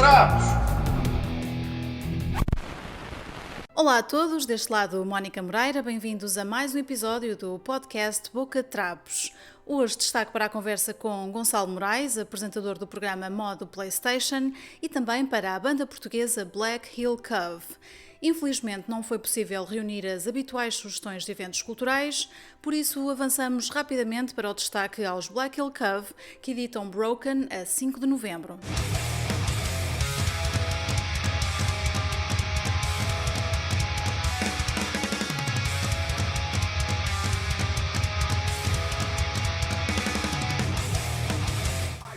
Trapos! Olá a todos, deste lado Mónica Moreira, bem-vindos a mais um episódio do podcast Boca de Trapos. Hoje destaque para a conversa com Gonçalo Moraes, apresentador do programa Modo PlayStation, e também para a banda portuguesa Black Hill Cove. Infelizmente não foi possível reunir as habituais sugestões de eventos culturais, por isso avançamos rapidamente para o destaque aos Black Hill Cove, que editam Broken a 5 de novembro.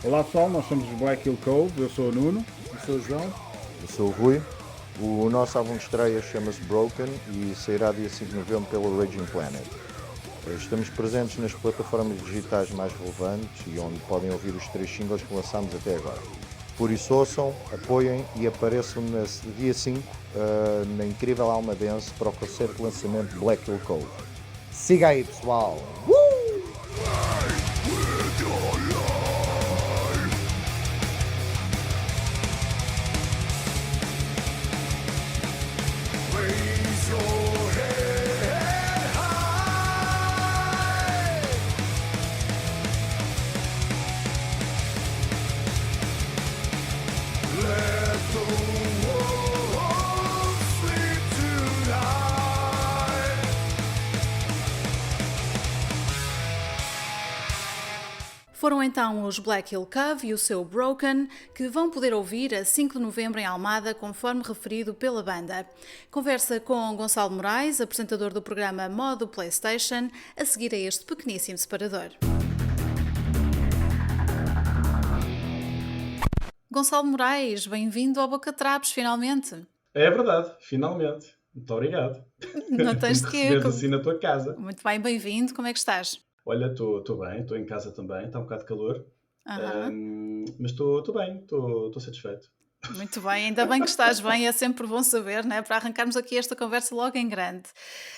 Olá pessoal, nós somos os Black Hill Cove, eu sou o Nuno. Eu sou o João. Eu sou o Rui. O nosso álbum de estreia chama-se Broken e sairá dia 5 de novembro pelo Raging Planet. Estamos presentes nas plataformas digitais mais relevantes e onde podem ouvir os 3 singles que lançámos até agora. Por isso ouçam, apoiem e apareçam no dia 5 na incrível Almadense para o concerto de lançamento de Black Hill Cove. Siga aí pessoal! Foram então os Black Hill Cove e o seu Broken, que vão poder ouvir a 5 de novembro em Almada, conforme referido pela banda. Conversa com Gonçalo Moraes, apresentador do programa Modo PlayStation, a seguir a este pequeníssimo separador. Gonçalo Moraes, bem-vindo ao Boca de Trapos, finalmente. É verdade, finalmente. Muito obrigado. Não tens de quê? Assim na tua casa. Muito bem, bem-vindo. Como é que estás? Olha, estou bem, estou em casa também, está um bocado de calor. Mas estou bem, estou satisfeito. Muito bem, ainda bem que estás bem, é sempre bom saber, né? Para arrancarmos aqui esta conversa logo em grande.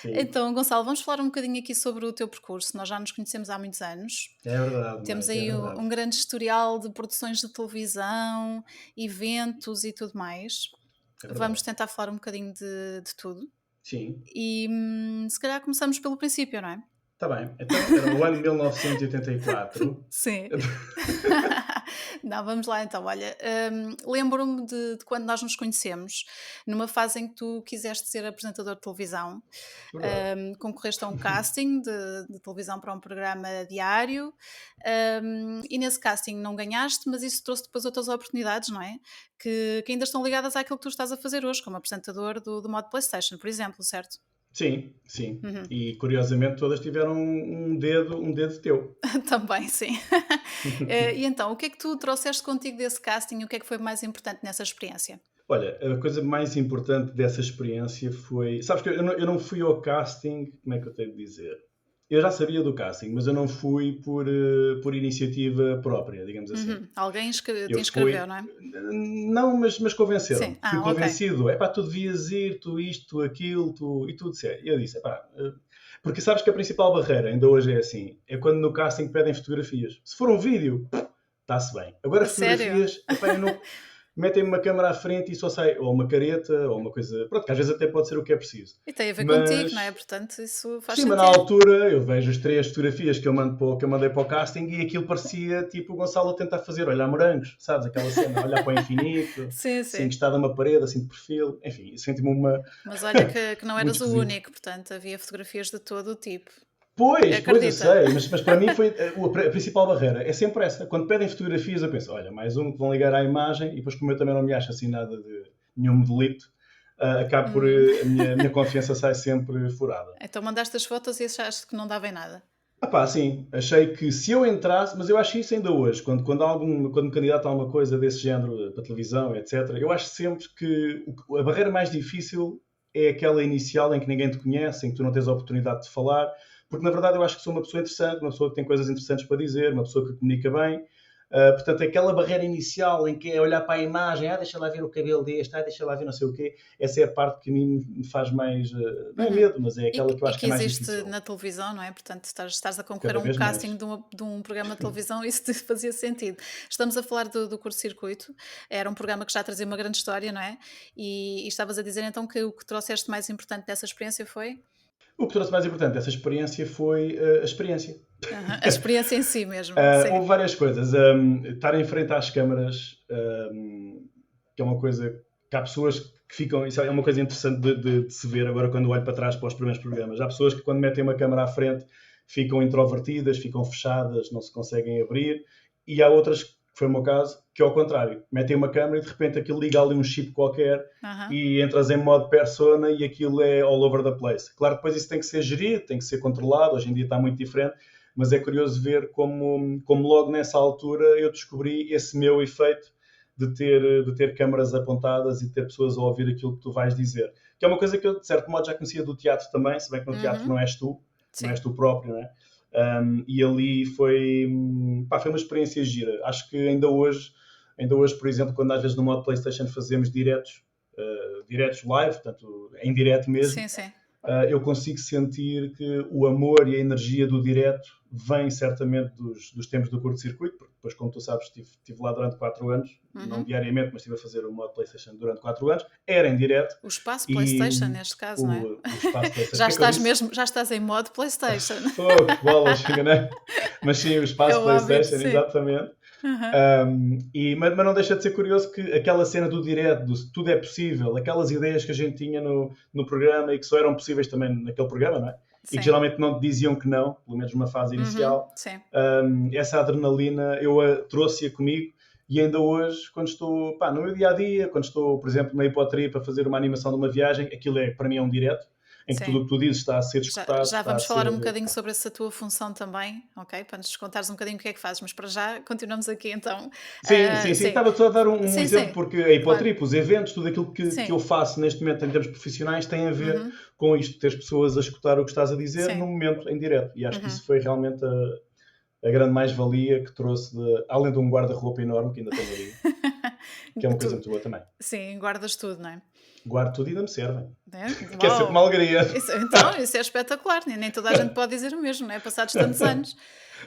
Sim. Então, Gonçalo, vamos falar um bocadinho aqui sobre o teu percurso. Nós já nos conhecemos há muitos anos. É verdade. Temos Mike, aí é verdade. um grande historial de produções de televisão, eventos e tudo mais. É verdade. Vamos tentar falar um bocadinho de tudo. Sim, E se calhar começamos pelo princípio, não é? está bem. Então, era o ano 1984. Sim. Não, vamos lá então. Olha, lembro-me de quando nós nos conhecemos, numa fase em que tu quiseste ser apresentador de televisão, concorreste a um casting de televisão para um programa diário, e nesse casting não ganhaste, mas isso trouxe depois outras oportunidades, não é? Que ainda estão ligadas àquilo que tu estás a fazer hoje, como apresentador do Modo PlayStation, por exemplo, certo? Sim. E curiosamente todas tiveram um dedo teu. Também, sim. E então, o que é que tu trouxeste contigo desse casting e o que é que foi mais importante nessa experiência? Olha, a coisa mais importante dessa experiência foi... Sabes que eu não fui ao casting, como é que eu tenho de dizer? Eu já sabia do casting, mas eu não fui por iniciativa própria, digamos assim. Alguém te Eu inscreveu, fui- não é? Não, mas convenceram. Sim. Fui Ok. convencido. Epá, tu devias ir, tu isto, tu aquilo, e tu disseste. E eu disse, epá, porque sabes que a principal barreira, ainda hoje é assim, é quando no casting pedem fotografias. Se for um vídeo, está-se bem. Agora A sério? fotografias, epá, eu não... Metem-me uma câmara à frente e só sai ou uma careta ou uma coisa... Pronto, que às vezes até pode ser o que é preciso. E tem a ver Mas- contigo, não é? Portanto, isso faz Sim, mas sentido. na altura eu vejo as 3 fotografias que eu mandei para o casting e aquilo parecia tipo o Gonçalo a tentar fazer olhar morangos, sabes? Aquela cena, olhar para o infinito, Sim, assim sim. encostado a uma parede, assim de perfil. Enfim, senti-me uma... Mas olha que não eras Muito o esquisito. único, portanto, havia fotografias de todo o tipo. Pois, eu Acredita. sei, mas para mim foi a principal barreira. É sempre essa. Quando pedem fotografias eu penso, olha, mais um que vão ligar à imagem e depois como eu também não me acho assim nada de nenhum modelito, acabo por... a minha confiança sai sempre furada. Então mandaste as fotos e achaste que não dava em nada. Ah pá, sim, achei que se eu entrasse, mas eu acho isso ainda hoje, quando me candidato a alguma coisa desse género para televisão, etc., eu acho sempre que a barreira mais difícil é aquela inicial em que ninguém te conhece, em que tu não tens a oportunidade de falar, porque na verdade eu acho que sou uma pessoa interessante, uma pessoa que tem coisas interessantes para dizer, uma pessoa que comunica bem, Portanto, aquela barreira inicial em que é olhar para a imagem, deixa lá ver o cabelo deste, deixa lá ver não sei o quê, essa é a parte que a mim me faz mais, não é medo, mas é aquela que eu acho que é mais existe difícil. na televisão, não é? Portanto, estás a concorrer Cada a um vez casting mais. de um programa de televisão, isso te fazia sentido. Estamos a falar do curto-circuito, era um programa que já trazia uma grande história, não é? E estavas a dizer então que o que trouxeste mais importante dessa experiência foi? O que trouxe mais importante dessa experiência foi a experiência. A experiência em si mesmo. Sim. Houve várias coisas. Estar em frente às câmaras, que é uma coisa que há pessoas que ficam. Isso é uma coisa interessante de se ver agora quando olho para trás para os primeiros programas. Há pessoas que, quando metem uma câmara à frente, ficam introvertidas, ficam fechadas, não se conseguem abrir. E há outras, que foi o meu caso, que é ao contrário. Metem uma câmara e de repente aquilo liga ali um chip qualquer e entras em modo persona e aquilo é all over the place. Claro, depois isso tem que ser gerido, tem que ser controlado. Hoje em dia está muito diferente. Mas é curioso ver como logo nessa altura eu descobri esse meu efeito de ter câmaras apontadas e ter pessoas a ouvir aquilo que tu vais dizer. Que é uma coisa que eu, de certo modo, já conhecia do teatro também, se bem que no teatro não és tu, não és tu próprio, não é? E ali foi uma experiência gira. Acho que ainda hoje, por exemplo, quando às vezes no modo PlayStation fazemos diretos live, portanto, em direto mesmo, Sim. Eu consigo sentir que o amor e a energia do direto vem certamente dos tempos do curto-circuito, porque depois, como tu sabes, estive lá durante 4 anos, não diariamente, mas estive a fazer o modo PlayStation durante 4 anos, era em direto. O espaço PlayStation, neste caso, não é? O espaço PlayStation. Já estás em modo PlayStation. Que bolas, enganei. Mas sim, o espaço PlayStation, óbvio, exatamente. Mas não deixa de ser curioso que aquela cena do direto, do tudo é possível, aquelas ideias que a gente tinha no programa e que só eram possíveis também naquele programa, não é? Sim. E que geralmente não te diziam que não, pelo menos numa fase inicial. Essa adrenalina eu trouxe-a comigo e ainda hoje, quando estou no meu dia-a-dia, quando estou, por exemplo, na Hipotrip a fazer uma animação de uma viagem, aquilo para mim é um direto, em que tudo o que tu dizes está a ser discutado. Já vamos falar um bocadinho sobre essa tua função também, ok? Para nos contares um bocadinho o que é que fazes, mas para já continuamos aqui então. Sim. Estava só a dar um exemplo, porque a Hipotrip, claro. Os eventos, tudo aquilo que eu faço neste momento em termos profissionais tem a ver com isto, ter as pessoas a escutar o que estás a dizer no momento, em direto. E acho que isso foi realmente a grande mais-valia que trouxe, além de um guarda-roupa enorme que ainda tenho ali, que é uma coisa muito boa também. Sim, guardas tudo, não é? Guardo tudo e ainda me servem. Que é sempre uma alegria. Isso é espetacular, nem toda a gente pode dizer o mesmo, não é? Passados tantos anos.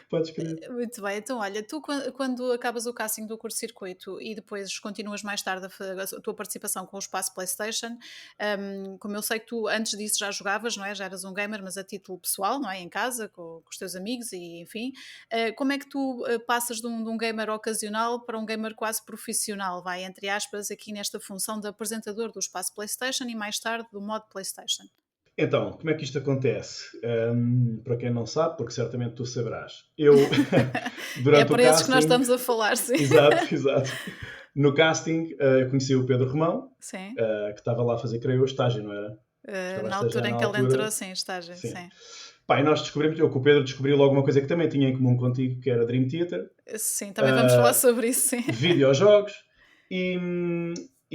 Podes crer. Muito bem, então olha, tu quando acabas o casting do curto-circuito e depois continuas mais tarde a tua participação com o espaço PlayStation, como eu sei que tu antes disso já jogavas, não é? Já eras um gamer, mas a título pessoal, não é? Em casa, com os teus amigos e enfim, como é que tu passas de um gamer ocasional para um gamer quase profissional, vai, entre aspas, aqui nesta função de apresentador do espaço PlayStation e mais tarde do modo PlayStation? Então, como é que isto acontece? Para quem não sabe, porque certamente tu saberás. Eu, durante é para esses que nós estamos a falar, sim. Exato. No casting, eu conheci o Pedro Romão, sim. Que estava lá a fazer, creio eu, estágio, não era? Na altura em que ele entrou, sim, estágio, sim. Pá, e nós descobrimos, eu com o Pedro descobri logo uma coisa que também tinha em comum contigo, que era Dream Theater. Sim, também vamos falar sobre isso, sim. Videojogos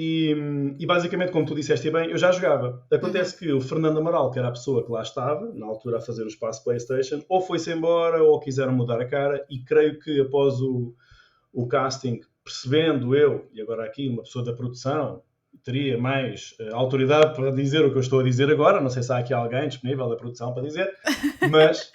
e basicamente, como tu disseste bem, eu já jogava. Acontece que o Fernando Amaral, que era a pessoa que lá estava, na altura a fazer o espaço PlayStation, ou foi-se embora ou quiseram mudar a cara, e creio que após o casting, percebendo eu, e agora aqui uma pessoa da produção, teria mais autoridade para dizer o que eu estou a dizer agora, não sei se há aqui alguém disponível da produção para dizer, mas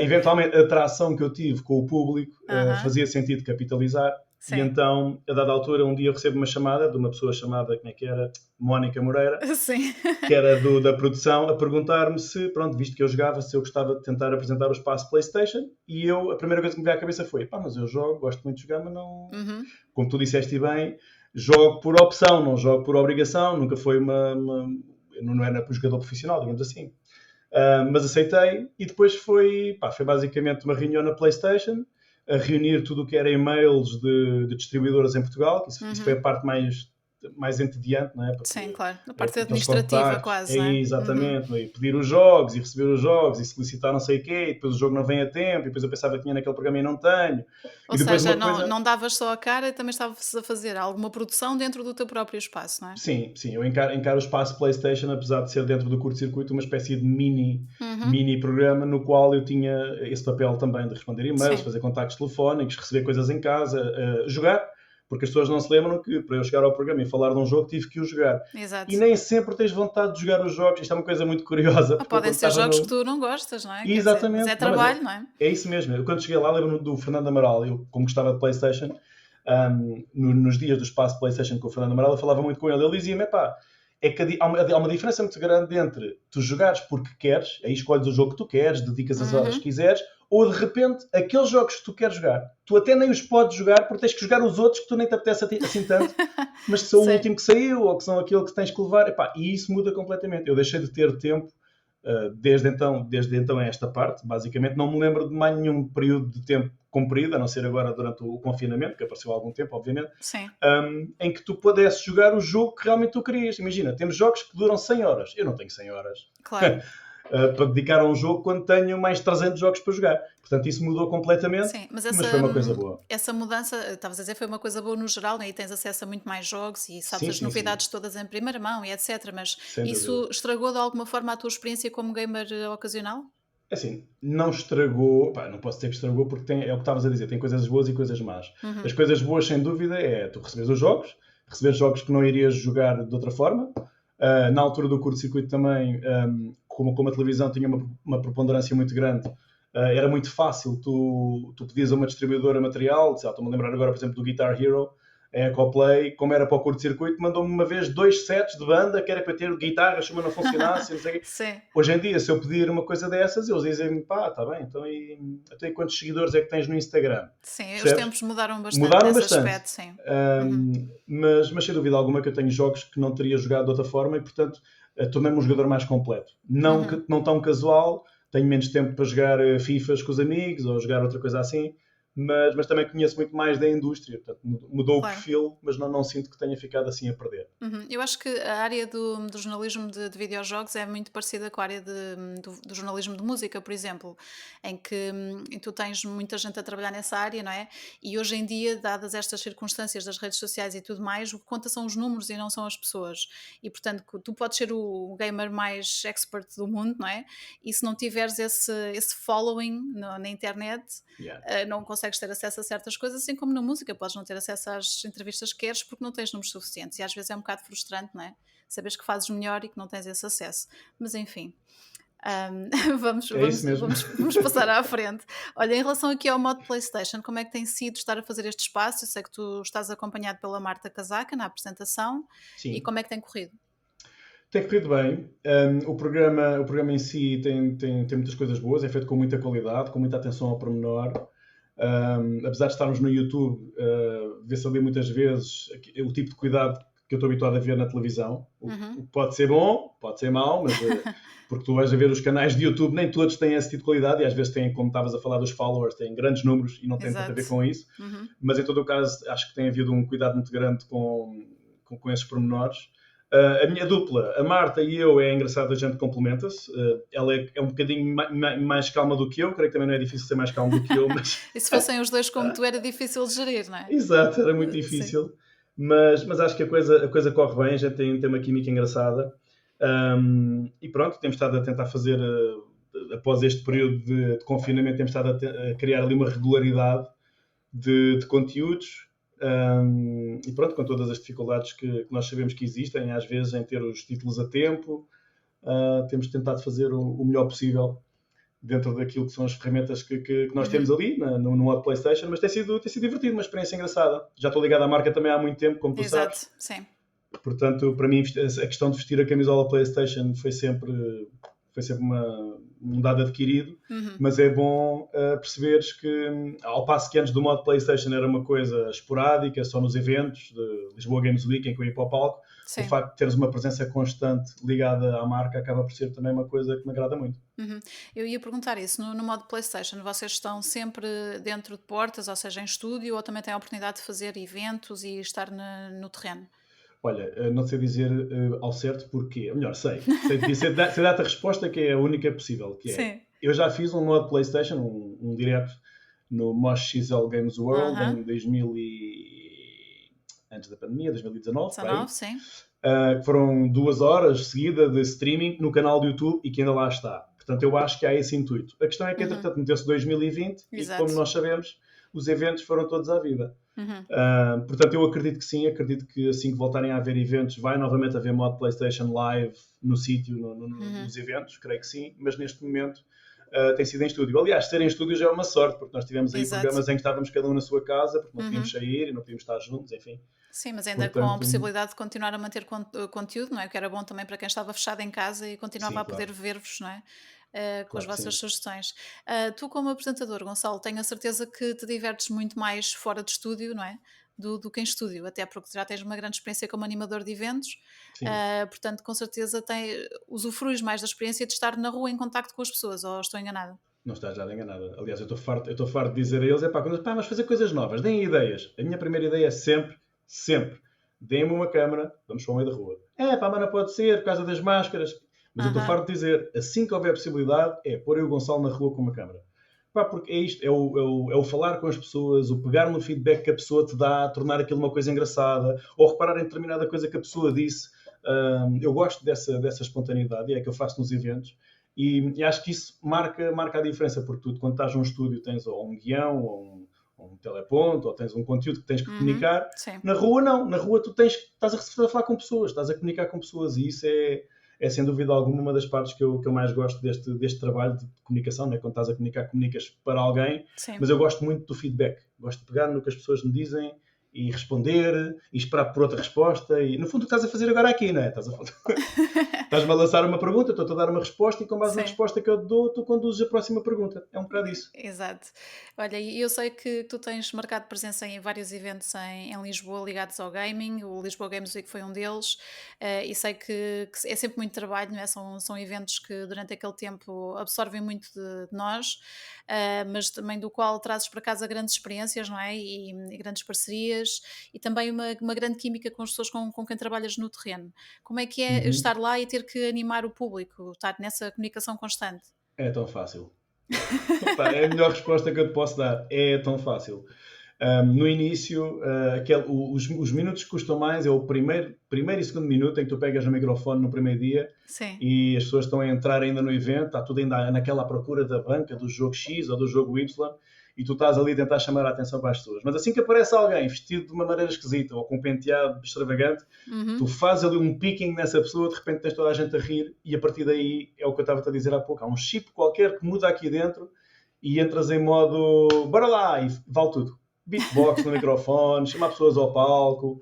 eventualmente a tração que eu tive com o público fazia sentido capitalizar. Sim. E então, a dada altura, um dia eu recebo uma chamada de uma pessoa chamada, como é que era? Mónica Moreira, sim. Que era da produção, a perguntar-me se, pronto, visto que eu jogava, se eu gostava de tentar apresentar o espaço PlayStation. E eu, a primeira coisa que me veio à cabeça foi, mas eu jogo, gosto muito de jogar, mas não... Como tu disseste bem, jogo por opção, não jogo por obrigação, nunca foi não era jogador profissional, digamos assim. Mas aceitei e depois foi basicamente uma reunião na PlayStation, a reunir tudo o que era e-mails de distribuidoras em Portugal, que isso foi a parte mais mais entediante, não é? Sim, Porque claro. A parte aqueles administrativa contactos, quase, não é? exatamente, não é? E pedir os jogos e receber os jogos e solicitar não sei o quê, e depois o jogo não vem a tempo, e depois eu pensava que tinha naquele programa e não tenho. Ou E depois seja, uma não, coisa. não davas só a cara, também estavas a fazer alguma produção dentro do teu próprio espaço, não é? Sim, sim, eu encaro o espaço PlayStation, apesar de ser dentro do curto-circuito, uma espécie de mini programa no qual eu tinha esse papel também de responder e-mails, Sim, fazer contactos telefónicos, receber coisas em casa, jogar, porque as pessoas não se lembram que para eu chegar ao programa e falar de um jogo tive que o jogar. E exato. nem sempre tens vontade de jogar os jogos. Isto é uma coisa muito curiosa, Ou porque eu podem quando ser estava jogos que no. tu não gostas, não é? Quer dizer, mas é Exatamente, não, mas trabalho, não é? é isso mesmo. Eu quando cheguei lá lembro-me do Fernando Amaral, eu como gostava de PlayStation, nos dias do espaço PlayStation com o Fernando Amaral, eu falava muito com ele. Ele dizia-me, epá, é que há uma diferença muito grande entre tu jogares porque queres, aí escolhes o jogo que tu queres, dedicas as horas que quiseres, ou de repente aqueles jogos que tu queres jogar, tu até nem os podes jogar porque tens que jogar os outros que tu nem te apetece assim tanto, mas que são o Sim. último que saiu ou que são aquele que tens que levar. Epá, e isso muda completamente. Eu deixei de ter tempo desde então a esta parte. Basicamente não me lembro de mais nenhum período de tempo comprido, a não ser agora durante o confinamento, que apareceu há algum tempo, obviamente, Sim, em que tu pudesses jogar o jogo que realmente tu querias. Imagina, temos jogos que duram 100 horas. Eu não tenho 100 horas claro. para dedicar a um jogo quando tenho mais 300 jogos para jogar. Portanto, isso mudou completamente, Sim, mas mas foi uma coisa boa. essa mudança, estavas a dizer, foi uma coisa boa no geral, né? E tens acesso a muito mais jogos e sabes Sim, as sim, sim. novidades todas em primeira mão e etc. Mas Sem dúvida. isso estragou de alguma forma a tua experiência como gamer ocasional? Assim, não estragou, pá, não posso dizer que estragou porque é o que estavas a dizer, tem coisas boas e coisas más. As coisas boas, sem dúvida, é tu receberes os jogos, receberes jogos que não irias jogar de outra forma. Na altura do curto-circuito também, como a televisão tinha uma preponderância muito grande, era muito fácil, tu pedias a uma distribuidora material, estou-me a lembrar agora, por exemplo, do Guitar Hero, a Ecoplay, como era para o curto-circuito, mandou-me uma vez 2 sets de banda, que era para ter guitarra, se uma não funcionasse, não sei o quê. Sim, Hoje em dia, se eu pedir uma coisa dessas, eles dizem-me, pá, está bem, então e quantos seguidores é que tens no Instagram? sim, os Percebes? tempos mudaram bastante Mudaram nesse bastante. aspecto, sim. Mas sem dúvida alguma que eu tenho jogos que não teria jogado de outra forma e, portanto, tornei-me um jogador mais completo. Não tão casual, tenho menos tempo para jogar FIFAs com os amigos ou jogar outra coisa assim, mas também conheço muito mais da indústria. Portanto, mudou o Claro. perfil, mas não sinto que tenha ficado assim a perder. Eu acho que a área do jornalismo de videojogos é muito parecida com a área do jornalismo de música, por exemplo, em que tu tens muita gente a trabalhar nessa área, não é? E hoje em dia, dadas estas circunstâncias das redes sociais e tudo mais, o que conta são os números e não são as pessoas. E, portanto, tu podes ser o gamer mais expert do mundo, não é? E se não tiveres esse following na internet, Yeah. não consegues ter acesso a certas coisas, assim como na música, podes não ter acesso às entrevistas que queres porque não tens números suficientes. E às vezes é um bocado frustrante, não é? Saberes que fazes melhor e que não tens esse acesso. Mas enfim, vamos, É vamos, isso mesmo. vamos passar à frente. Olha, em relação aqui ao modo PlayStation, como é que tem sido estar a fazer este espaço? Eu sei que tu estás acompanhado pela Marta Casaca na apresentação e Sim. como é que tem corrido? Tem corrido bem. O programa em si tem muitas coisas boas, é feito com muita qualidade, com muita atenção ao pormenor. Apesar de estarmos no YouTube, vê-se ali muitas vezes o tipo de cuidado que eu estou habituado a ver na televisão. O que pode ser bom, pode ser mau, mas porque tu vais a ver os canais de YouTube, nem todos têm esse tipo de qualidade e às vezes têm, como estavas a falar dos followers, têm grandes números e não tem tanto a ver Exato. com isso. Mas em todo o caso, acho que tem havido um cuidado muito grande com esses pormenores. A minha dupla, a Marta e eu, é engraçado, a gente complementa-se. Ela é um bocadinho mais calma do que eu, creio que também não é difícil ser mais calmo do que eu, mas E se fossem os dois como tu, era difícil de gerir, não é? exato, era muito Sim. difícil. Mas acho que a coisa corre bem, a gente tem uma química engraçada. E pronto, temos estado a tentar fazer, após este período de confinamento, temos estado a criar ali uma regularidade de conteúdos. E pronto, com todas as dificuldades que nós sabemos que existem, às vezes em ter os títulos a tempo, temos tentado fazer o melhor possível dentro daquilo que são as ferramentas que nós temos ali no modo PlayStation, mas tem sido divertido, uma experiência engraçada. Já estou ligado à marca também há muito tempo, como tu Exato, sabes. sim. Portanto, para mim, a questão de vestir a camisola PlayStation foi sempre um dado adquirido, mas é bom perceberes que, ao passo que antes do modo PlayStation era uma coisa esporádica, só nos eventos de Lisboa Games Week, em que eu ia para o palco, Sim. o facto de teres uma presença constante ligada à marca acaba por ser também uma coisa que me agrada muito. Eu ia perguntar isso, no modo PlayStation, vocês estão sempre dentro de portas, ou seja, em estúdio, ou também têm a oportunidade de fazer eventos e estar no terreno? Olha, não sei dizer ao certo porquê. Ou melhor, sei. Sei dar-te a resposta que é a única possível, que é... Sim. Eu já fiz um modo PlayStation, um direto no Mosh XL Games World em 2000 antes da pandemia, 2019. 19, sim. Que foram 2 horas seguidas de streaming no canal do YouTube e que ainda lá está. Portanto, eu acho que há esse intuito. A questão é que, entretanto, meteu-se 2020 Exato. E, como nós sabemos, os eventos foram todos à vida. Uhum. Portanto, eu acredito que sim, acredito que assim que voltarem a haver eventos, vai novamente haver modo PlayStation Live no sítio, nos eventos, creio que sim, mas neste momento tem sido em estúdio. Aliás, ser em estúdio já é uma sorte, porque nós tivemos aí Exato. programas em que estávamos cada um na sua casa, porque não podíamos sair e não podíamos estar juntos, enfim. Sim, mas ainda com a possibilidade de continuar a manter conteúdo, não é? O que era bom também para quem estava fechado em casa e continuava Sim, a poder claro. ver-vos, não é? Com Claro as que vossas sim. sugestões. Tu, como apresentador, Gonçalo, tenho a certeza que te divertes muito mais fora de estúdio, não é? Do que em estúdio, até porque já tens uma grande experiência como animador de eventos, Sim. portanto, com certeza usufruis mais da experiência de estar na rua em contacto com as pessoas, ou estou enganada? Não estás nada enganada. Aliás, eu estou farto de dizer a eles, mas fazer coisas novas, deem ideias. A minha primeira ideia é sempre, deem-me uma câmara, vamos para o meio da rua. Mas não pode ser, por causa das máscaras. Mas eu estou farto de dizer, assim que houver possibilidade, pôr eu o Gonçalo na rua com uma câmara. Porque é isto, é o falar com as pessoas, o pegar no feedback que a pessoa te dá, tornar aquilo uma coisa engraçada, ou reparar em determinada coisa que a pessoa disse. Eu gosto dessa espontaneidade, e é que eu faço nos eventos. E acho que isso marca a diferença, porque tu, quando estás num estúdio, tens ou um guião, ou um teleponto, ou tens um conteúdo que tens que comunicar. Sim. Na rua, não. Na rua, tu estás a falar com pessoas, estás a comunicar com pessoas, e isso é sem dúvida alguma uma das partes que eu mais gosto deste trabalho de comunicação, né? Quando estás a comunicar, comunicas para alguém. Sim. Mas eu gosto muito do feedback. Gosto de pegar no que as pessoas me dizem e responder, e esperar por outra resposta, e no fundo o que estás a fazer agora aqui, não é? Estás-me a lançar uma pergunta, estou-te a dar uma resposta, e com base na resposta que eu te dou, tu conduzes a próxima pergunta. É um bocado isso. Exato. Olha, eu sei que tu tens marcado presença em vários eventos em Lisboa ligados ao gaming, o Lisboa Games Week foi um deles, e sei que é sempre muito trabalho, não é? São eventos que durante aquele tempo absorvem muito de nós, mas também do qual trazes para casa grandes experiências, não é? E grandes parcerias, e também uma grande química com as pessoas com quem trabalhas no terreno. Como é que é estar lá e ter que animar o público, estar nessa comunicação constante? É tão fácil. É a melhor resposta que eu te posso dar. É tão fácil. No início, os minutos que custam mais é o primeiro e segundo minuto em que tu pegas no microfone no primeiro dia. Sim. E as pessoas estão a entrar ainda no evento, está tudo ainda naquela procura da banca, do jogo X ou do jogo Y, e tu estás ali a tentar chamar a atenção para as pessoas. Mas assim que aparece alguém vestido de uma maneira esquisita ou com um penteado extravagante, tu fazes ali um picking nessa pessoa, de repente tens toda a gente a rir, e a partir daí é o que eu estava a dizer há pouco. Há um chip qualquer que muda aqui dentro e entras em modo bora lá, e vale tudo. Beatbox no microfone, chamar pessoas ao palco.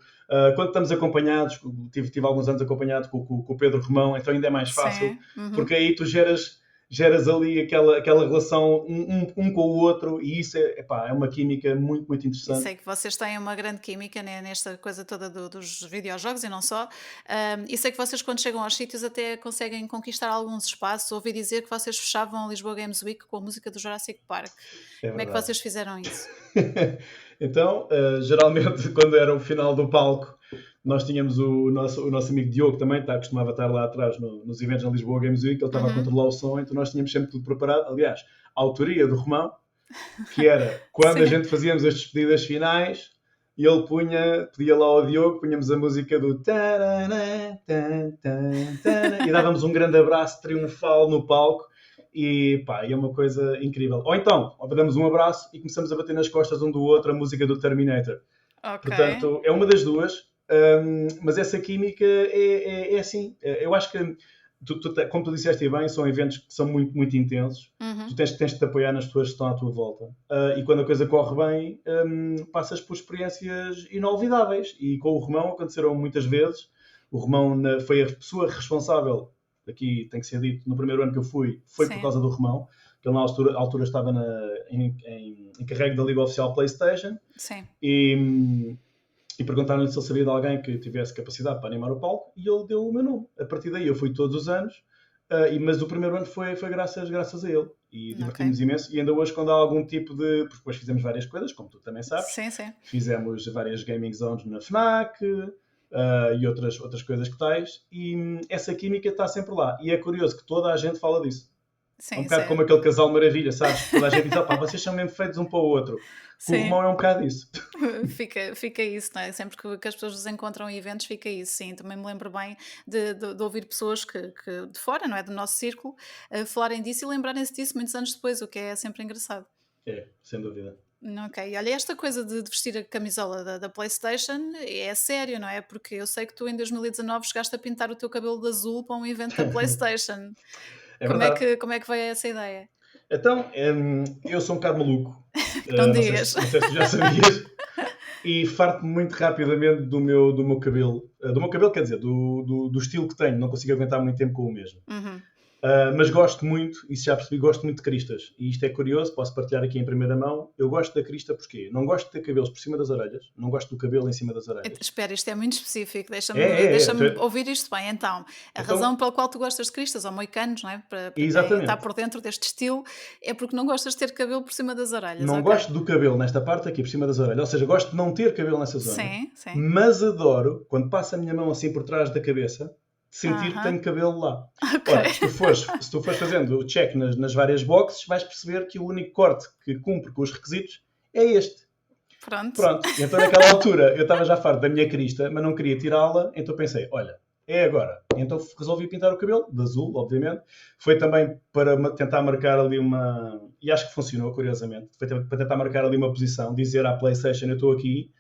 Quando estamos acompanhados, tive alguns anos acompanhado com o Pedro Romão, então ainda é mais fácil, porque aí tu geras ali aquela relação um com o outro, e isso é uma química muito, muito interessante. E sei que vocês têm uma grande química, né, nesta coisa toda dos videojogos e não só. E sei que vocês, quando chegam aos sítios, até conseguem conquistar alguns espaços. Ouvi dizer que vocês fechavam a Lisboa Games Week com a música do Jurassic Park. Como é que vocês fizeram isso? Então, geralmente, quando era o final do palco, nós tínhamos o nosso amigo Diogo também, costumava estar lá atrás nos eventos na Lisboa Games Week, ele estava a controlar o som, então nós tínhamos sempre tudo preparado. Aliás, a autoria do Romão, que era quando a gente fazíamos as despedidas finais, e ele pedia lá ao Diogo, punhamos a música do e dávamos um grande abraço triunfal no palco. E é uma coisa incrível. Ou então, damos um abraço e começamos a bater nas costas um do outro a música do Terminator. Okay. Portanto, é uma das duas, mas essa química é assim. Eu acho que, como tu disseste bem, são eventos que são muito, muito intensos. Tu tens de te apoiar nas pessoas que estão à tua volta. E quando a coisa corre bem, passas por experiências inolvidáveis. E com o Romão aconteceram muitas vezes. O Romão foi a pessoa responsável, aqui tem que ser dito, no primeiro ano que eu foi Sim. por causa do Romão, que ele na altura estava em carrego da Liga Oficial PlayStation. Sim. E perguntaram-lhe se ele sabia de alguém que tivesse capacidade para animar o palco, e ele deu o meu nome. A partir daí eu fui todos os anos, mas o primeiro ano foi graças a ele. E divertimos imenso. E ainda hoje, quando há algum tipo de... Porque depois fizemos várias coisas, como tu também sabes. Sim, sim. Fizemos várias gaming zones na FNAC, e outras coisas que tais, e essa química está sempre lá. E é curioso que toda a gente fala disso. Sim, É um bocado como aquele casal maravilha, sabes? Toda a gente diz, opá, vocês são mesmo feitos um para o outro. O Romão é um bocado isso. Fica isso, não é? Sempre que as pessoas nos encontram em eventos, fica isso, sim. Também me lembro bem de ouvir pessoas que de fora, não é? Do nosso círculo, falarem disso e lembrarem-se disso muitos anos depois, o que é sempre engraçado. É, sem dúvida. Ok, olha, esta coisa de vestir a camisola da PlayStation é sério, não é? Porque eu sei que tu em 2019 chegaste a pintar o teu cabelo de azul para um evento da PlayStation. É verdade. Como é que veio essa ideia? Então, eu sou um bocado maluco. Não Não sei, digas. não sei se tu já sabias. E farto-me muito rapidamente do meu cabelo. Do meu cabelo, quer dizer, do estilo que tenho. Não consigo aguentar muito tempo com o mesmo. Uhum. Mas gosto muito, isso já percebi, gosto muito de cristas. E isto é curioso, posso partilhar aqui em primeira mão. Eu gosto da crista porque não gosto de ter cabelos por cima das orelhas, não gosto do cabelo em cima das orelhas. Espera, isto é muito específico, deixa-me É. ouvir isto bem. Então, a Então- razão pela qual tu gostas de cristas, ou moicanos, não é? Para quem Exatamente. está por dentro deste estilo, é porque não gostas de ter cabelo por cima das orelhas. Não ok? gosto do cabelo nesta parte aqui por cima das orelhas, ou seja, gosto de não ter cabelo nessa zona. Sim, sim. Mas adoro, quando passo a minha mão assim por trás da cabeça, sentir que tenho cabelo lá. Ok. Ora, se tu fores fazendo o check nas várias boxes, vais perceber que o único corte que cumpre com os requisitos é este. Pronto. Pronto, então naquela altura eu estava já farto da minha crista, mas não queria tirá-la, então pensei, olha, é agora. Então resolvi pintar o cabelo, de azul, obviamente. Foi também para tentar marcar ali uma... E acho que funcionou, curiosamente. Foi para tentar marcar ali uma posição, dizer à PlayStation, eu estou aqui,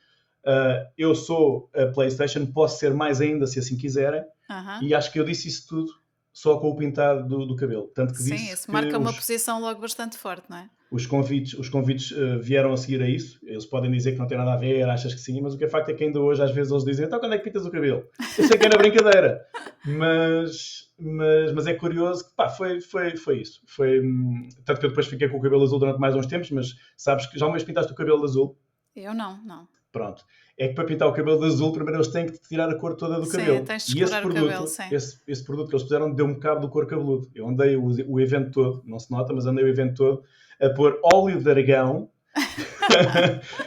eu sou a PlayStation, posso ser mais ainda se assim quiserem. Aham. E acho que eu disse isso tudo só com o pintado do cabelo. Tanto que Sim, disse isso que marca uma posição logo bastante forte, não é? os convites vieram a seguir a isso. Eles podem dizer que não tem nada a ver, achas que sim, mas o que é facto é que ainda hoje às vezes eles dizem, então quando é que pintas o cabelo? Eu sei que é na brincadeira, mas é curioso que pá, foi isso. Tanto que eu depois fiquei com o cabelo azul durante mais uns tempos, mas sabes que já uma vez pintaste o cabelo de azul? Eu não. Pronto. É que para pintar o cabelo de azul, primeiro eles têm que tirar a cor toda do Sim, cabelo. tens de E esse escurar o produto, cabelo, sim. esse produto que eles puseram deu-me cabo do couro cabeludo. Eu andei o evento todo, não se nota, mas andei o evento todo a pôr óleo de argão,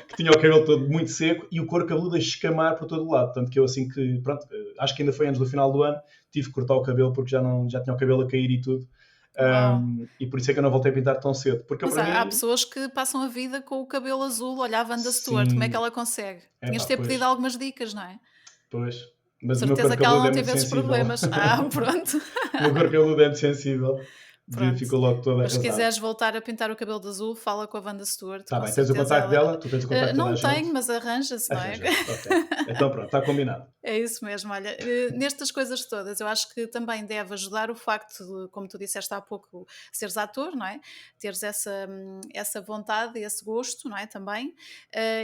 que tinha o cabelo todo muito seco, e o couro cabeludo a escamar por todo o lado. Tanto que eu assim que, pronto, acho que ainda foi antes do final do ano, tive que cortar o cabelo porque já tinha o cabelo a cair e tudo. E por isso é que eu não voltei a pintar tão cedo. Porque Mas para há mim... pessoas que passam a vida com o cabelo azul. Olha a Wanda Stewart, Sim. como é que ela consegue? Tinhas de ter pois. pedido algumas dicas, não é? Pois. Mas o meu Certeza couro que ela cabeludo não é muito teve esses sensível. problemas. Pronto. O meu couro cabeludo é muito sensível. Pronto. Ficou logo toda Mas se arrasada. quiseres voltar a pintar o cabelo de azul, fala com a Wanda Stewart. Tá com bem, tens o certeza contacto ela- dela? Tu tens o contacto Não da gente? tenho, mas arranja-se, não é? Arranja. Ok. Então pronto, está combinado. É isso mesmo, olha, nestas coisas todas, eu acho que também deve ajudar o facto de, como tu disseste há pouco, seres ator, não é? Teres essa vontade, esse gosto, não é? Também,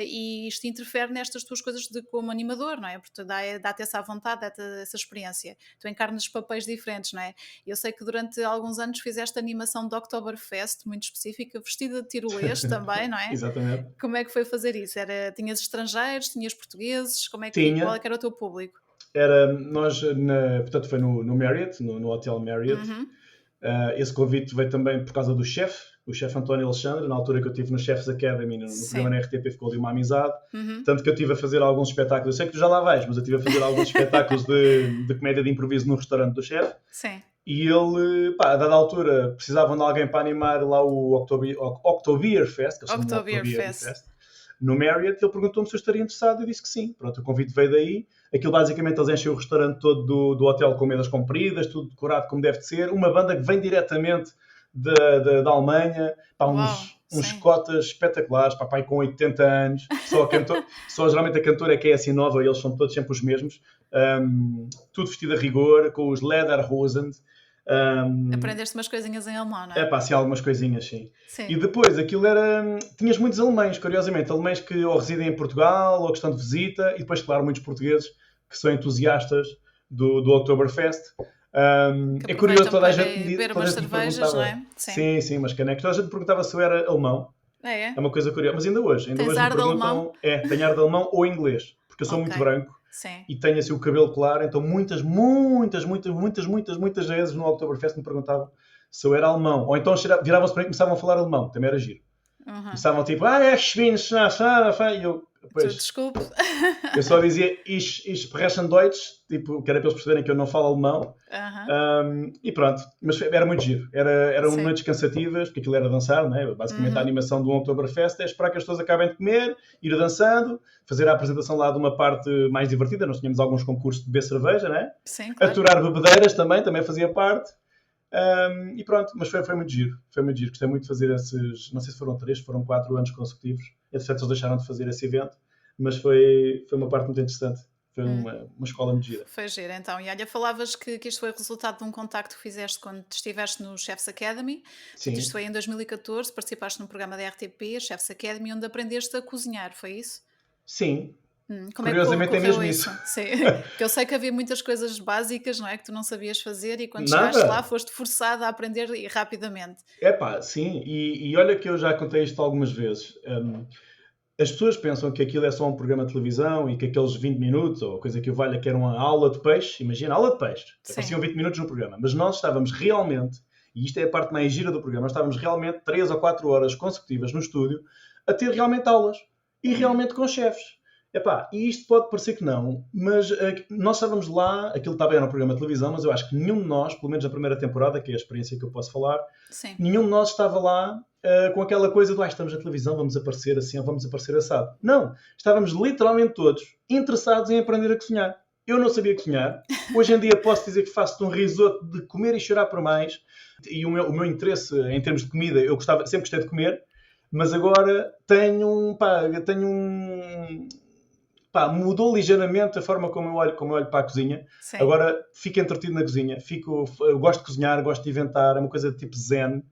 e isto interfere nestas tuas coisas como animador, não é? Porque dá-te essa vontade, dá-te essa experiência. Tu encarnas papéis diferentes, não é? Eu sei que durante alguns anos fizeste animação de Oktoberfest, muito específica, vestida de tirolês também, não é? Exatamente. Como é que foi fazer isso? Tinhas estrangeiros, tinhas portugueses? Qual é que era o teu público? Portanto foi no Marriott, no Hotel Marriott. Uhum. Esse convite veio também por causa do chefe, o chefe António Alexandre, na altura que eu estive no Chef's Academy, no programa na RTP, ficou ali uma amizade. Uhum. Tanto que eu estive a fazer alguns espetáculos, eu sei que tu já lá vais, mas eu estive a fazer alguns espetáculos de comédia de improviso no restaurante do chefe. Sim. E ele, a dada altura, precisavam de alguém para animar lá o Oktoberfest, que eles chamam de Oktoberfest, no Marriott. Ele perguntou-me se eu estaria interessado e eu disse que sim. Pronto, o convite veio daí. Aquilo basicamente eles enchem o restaurante todo do hotel com mesas compridas, tudo decorado como deve de ser. Uma banda que vem diretamente da Alemanha, uns cotas espetaculares, papai com 80 anos, só geralmente a cantora é que é assim nova, eles são todos sempre os mesmos, tudo vestido a rigor, com os Lederhosen. Aprendeste umas coisinhas em alemão, não é? Assim, algumas coisinhas, sim. Sim. E depois, aquilo era... Tinhas muitos alemães, curiosamente, alemães que ou residem em Portugal, ou que estão de visita, e depois, claro, muitos portugueses que são entusiastas do Oktoberfest. É curioso, toda a gente beber umas cervejas, não é? Sim, mas canecos. Toda a gente perguntava se eu era alemão. É uma coisa curiosa. Mas ainda hoje ar me de alemão? perguntam... Tenho ar de alemão ou inglês. Porque eu sou muito branco. Sim. E tenho assim o cabelo claro. Então muitas vezes no Oktoberfest me perguntavam se eu era alemão. Ou então viravam-se para mim e começavam a falar alemão. Também era giro. Uhum. Começavam tipo, é Schwinn, e eu... Pois, Desculpe. eu só dizia ich sprechen Deutsch, tipo, que era para eles perceberem que eu não falo alemão. E pronto, mas era muito giro. Eram Sim. noites cansativas, porque aquilo era dançar, né? Basicamente a animação do Oktoberfest é esperar que as pessoas acabem de comer, ir dançando, fazer a apresentação lá de uma parte mais divertida. Nós tínhamos alguns concursos de beber cerveja, né? Sim, claro. Aturar bebedeiras também fazia parte. E pronto, mas foi muito giro. Foi muito giro. Gostei muito de fazer esses, não sei se foram 3, foram 4 anos consecutivos. Entretanto, eles deixaram de fazer esse evento, mas foi uma parte muito interessante. Foi uma escola muito gira. Foi giro, então. E olha, falavas que isto foi o resultado de um contacto que fizeste quando estiveste no Chef's Academy. Portanto, isto Sim, foi em 2014, participaste num programa da RTP, Chef's Academy, onde aprendeste a cozinhar, foi isso? sim. Como é que Curiosamente é correu mesmo isso? isso. Sim. Porque eu sei que havia muitas coisas básicas, não é? Que tu não sabias fazer e quando chegaste lá Nada. foste forçada a aprender rapidamente. Epá, sim. E olha que eu já contei isto algumas vezes. As pessoas pensam que aquilo é só um programa de televisão e que aqueles 20 minutos, ou coisa que o valha, que era uma aula de peixe, imagina, aula de peixe, Sim. apareciam 20 minutos no programa, mas nós estávamos realmente, e isto é a parte mais gira do programa, nós estávamos realmente 3 ou 4 horas consecutivas no estúdio a ter realmente aulas, e realmente com chefes. Epá, e isto pode parecer que não, mas nós estávamos lá, aquilo estava era um programa de televisão, mas eu acho que nenhum de nós, pelo menos na primeira temporada, que é a experiência que eu posso falar, Sim. nenhum de nós estava lá com aquela coisa do estamos na televisão, vamos aparecer assim ou vamos aparecer assado. Não, estávamos literalmente todos interessados em aprender a cozinhar. Eu não sabia cozinhar. Hoje em dia posso dizer que faço um risoto de comer e chorar por mais. E o meu interesse em termos de comida, eu sempre gostei de comer, mas agora mudou ligeiramente a forma como eu olho para a cozinha. Sim. Agora fico entretido na cozinha, eu gosto de cozinhar, gosto de inventar, é uma coisa tipo zen.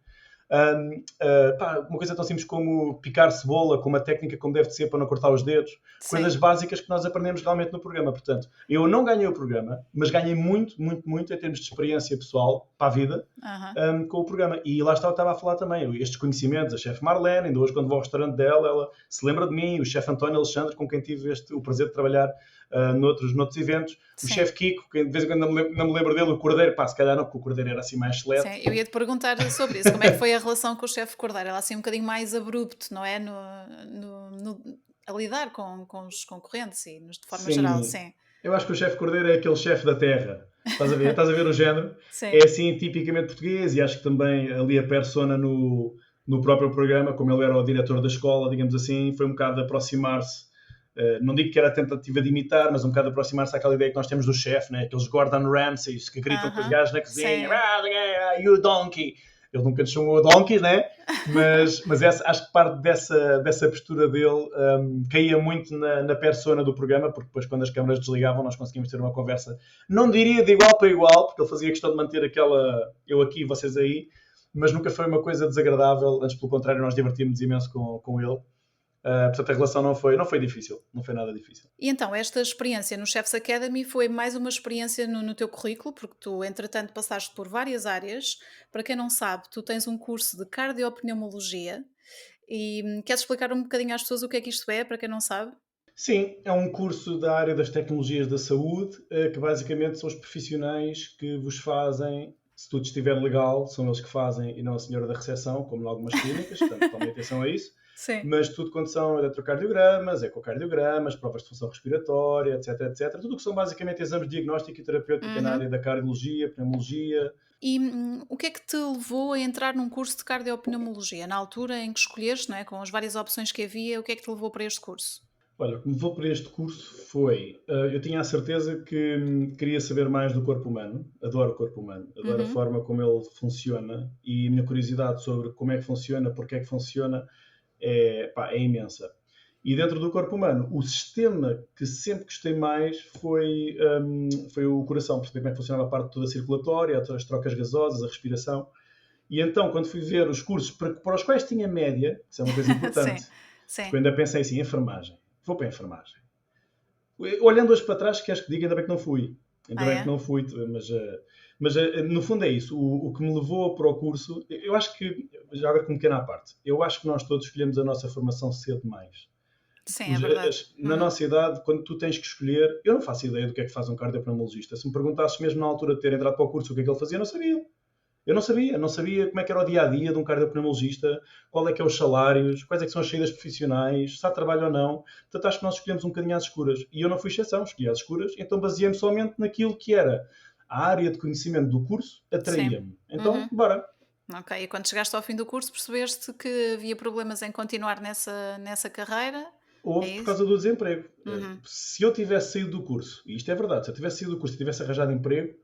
Uma coisa tão simples como picar cebola, com uma técnica como deve ser para não cortar os dedos, Sim. coisas básicas que nós aprendemos realmente no programa. Portanto, eu não ganhei o programa, mas ganhei muito, muito, muito em termos de experiência pessoal para a vida com o programa. E lá estava a falar também, estes conhecimentos, a chefe Marlene, ainda hoje quando vou ao restaurante dela, ela se lembra de mim, o chefe António Alexandre, com quem tive o prazer de trabalhar noutros eventos, Sim. o chefe Kiko, que de vez em quando não me lembro dele, o Cordeiro, se calhar não, porque o Cordeiro era assim mais excelente. Sim, eu ia-te perguntar sobre isso, como é que foi a relação com o chefe Cordeiro? Ela assim um bocadinho mais abrupto, não é? A lidar com os concorrentes e de forma Sim. geral, sim. Eu acho que o chefe Cordeiro é aquele chefe da terra. Estás a ver? Estás a ver o género? Sim. É assim tipicamente português e acho que também ali a persona no próprio programa, como ele era o diretor da escola, digamos assim, foi um bocado de aproximar-se. Não digo que era a tentativa de imitar, mas um bocado de aproximar-se àquela ideia que nós temos do chefe, né? Aqueles Gordon Ramsays que gritam com os gajos na cozinha, you donkey. Ele nunca nos chamou donkey, né? Mas acho que parte dessa postura dele caía muito na persona do programa, porque depois quando as câmaras desligavam nós conseguimos ter uma conversa, não diria de igual para igual, porque ele fazia questão de manter aquela eu aqui, vocês aí, mas nunca foi uma coisa desagradável, antes pelo contrário nós divertimos imenso com ele. Portanto, a relação não foi difícil, não foi nada difícil. E então, esta experiência no Chef's Academy foi mais uma experiência no teu currículo, porque tu, entretanto, passaste por várias áreas. Para quem não sabe, tu tens um curso de cardiopneumologia e queres explicar um bocadinho às pessoas o que é que isto é, para quem não sabe? Sim, é um curso da área das tecnologias da saúde, que basicamente são os profissionais que vos fazem, se tudo estiver legal, são eles que fazem e não a senhora da recepção, como em algumas clínicas, portanto, tomem atenção a isso. Sim. Mas tudo quando são eletrocardiogramas, ecocardiogramas, provas de função respiratória, etc, etc. Tudo o que são basicamente exames de diagnóstico e terapêutica na área da cardiologia, pneumologia. E o que é que te levou a entrar num curso de cardiopneumologia? Na altura em que escolheste, não é? Com as várias opções que havia, o que é que te levou para este curso? Olha, o que me levou para este curso foi... eu tinha a certeza que queria saber mais do corpo humano. Adoro o corpo humano. Adoro a forma como ele funciona. E a minha curiosidade sobre como é que funciona, porque é que funciona, é imensa. E dentro do corpo humano, o sistema que sempre gostei mais foi o coração. Perceber como é que funcionava a parte toda circulatória, as trocas gasosas, a respiração. E então, quando fui ver os cursos para os quais tinha média, isso é uma coisa importante, Sim. eu ainda pensei assim, enfermagem. Vou para a enfermagem. Olhando hoje para trás, queres que diga, ainda bem que não fui. Ainda bem que não fui, mas no fundo é isso. O que me levou para o curso, eu acho que, já agora com um pequeno à parte, eu acho que nós todos escolhemos a nossa formação cedo demais. Sim, é verdade. Na nossa idade, quando tu tens que escolher, eu não faço ideia do que é que faz um cardiopneumologista. Se me perguntasses mesmo na altura de ter entrado para o curso o que é que ele fazia, eu não sabia. Eu não sabia como é que era o dia-a-dia de um cardiopneumologista, qual é que é os salários, quais é que são as saídas profissionais, se há trabalho ou não. Portanto, acho que nós escolhemos um bocadinho às escuras. E eu não fui exceção, escolhi às escuras, então baseei-me somente naquilo que era a área de conhecimento do curso, Sim. atraía-me. Então, bora. Ok, e quando chegaste ao fim do curso percebeste que havia problemas em continuar nessa carreira? É Houve por isso? causa do desemprego. Se eu tivesse saído do curso, e isto é verdade, se eu tivesse saído do curso e tivesse arranjado emprego,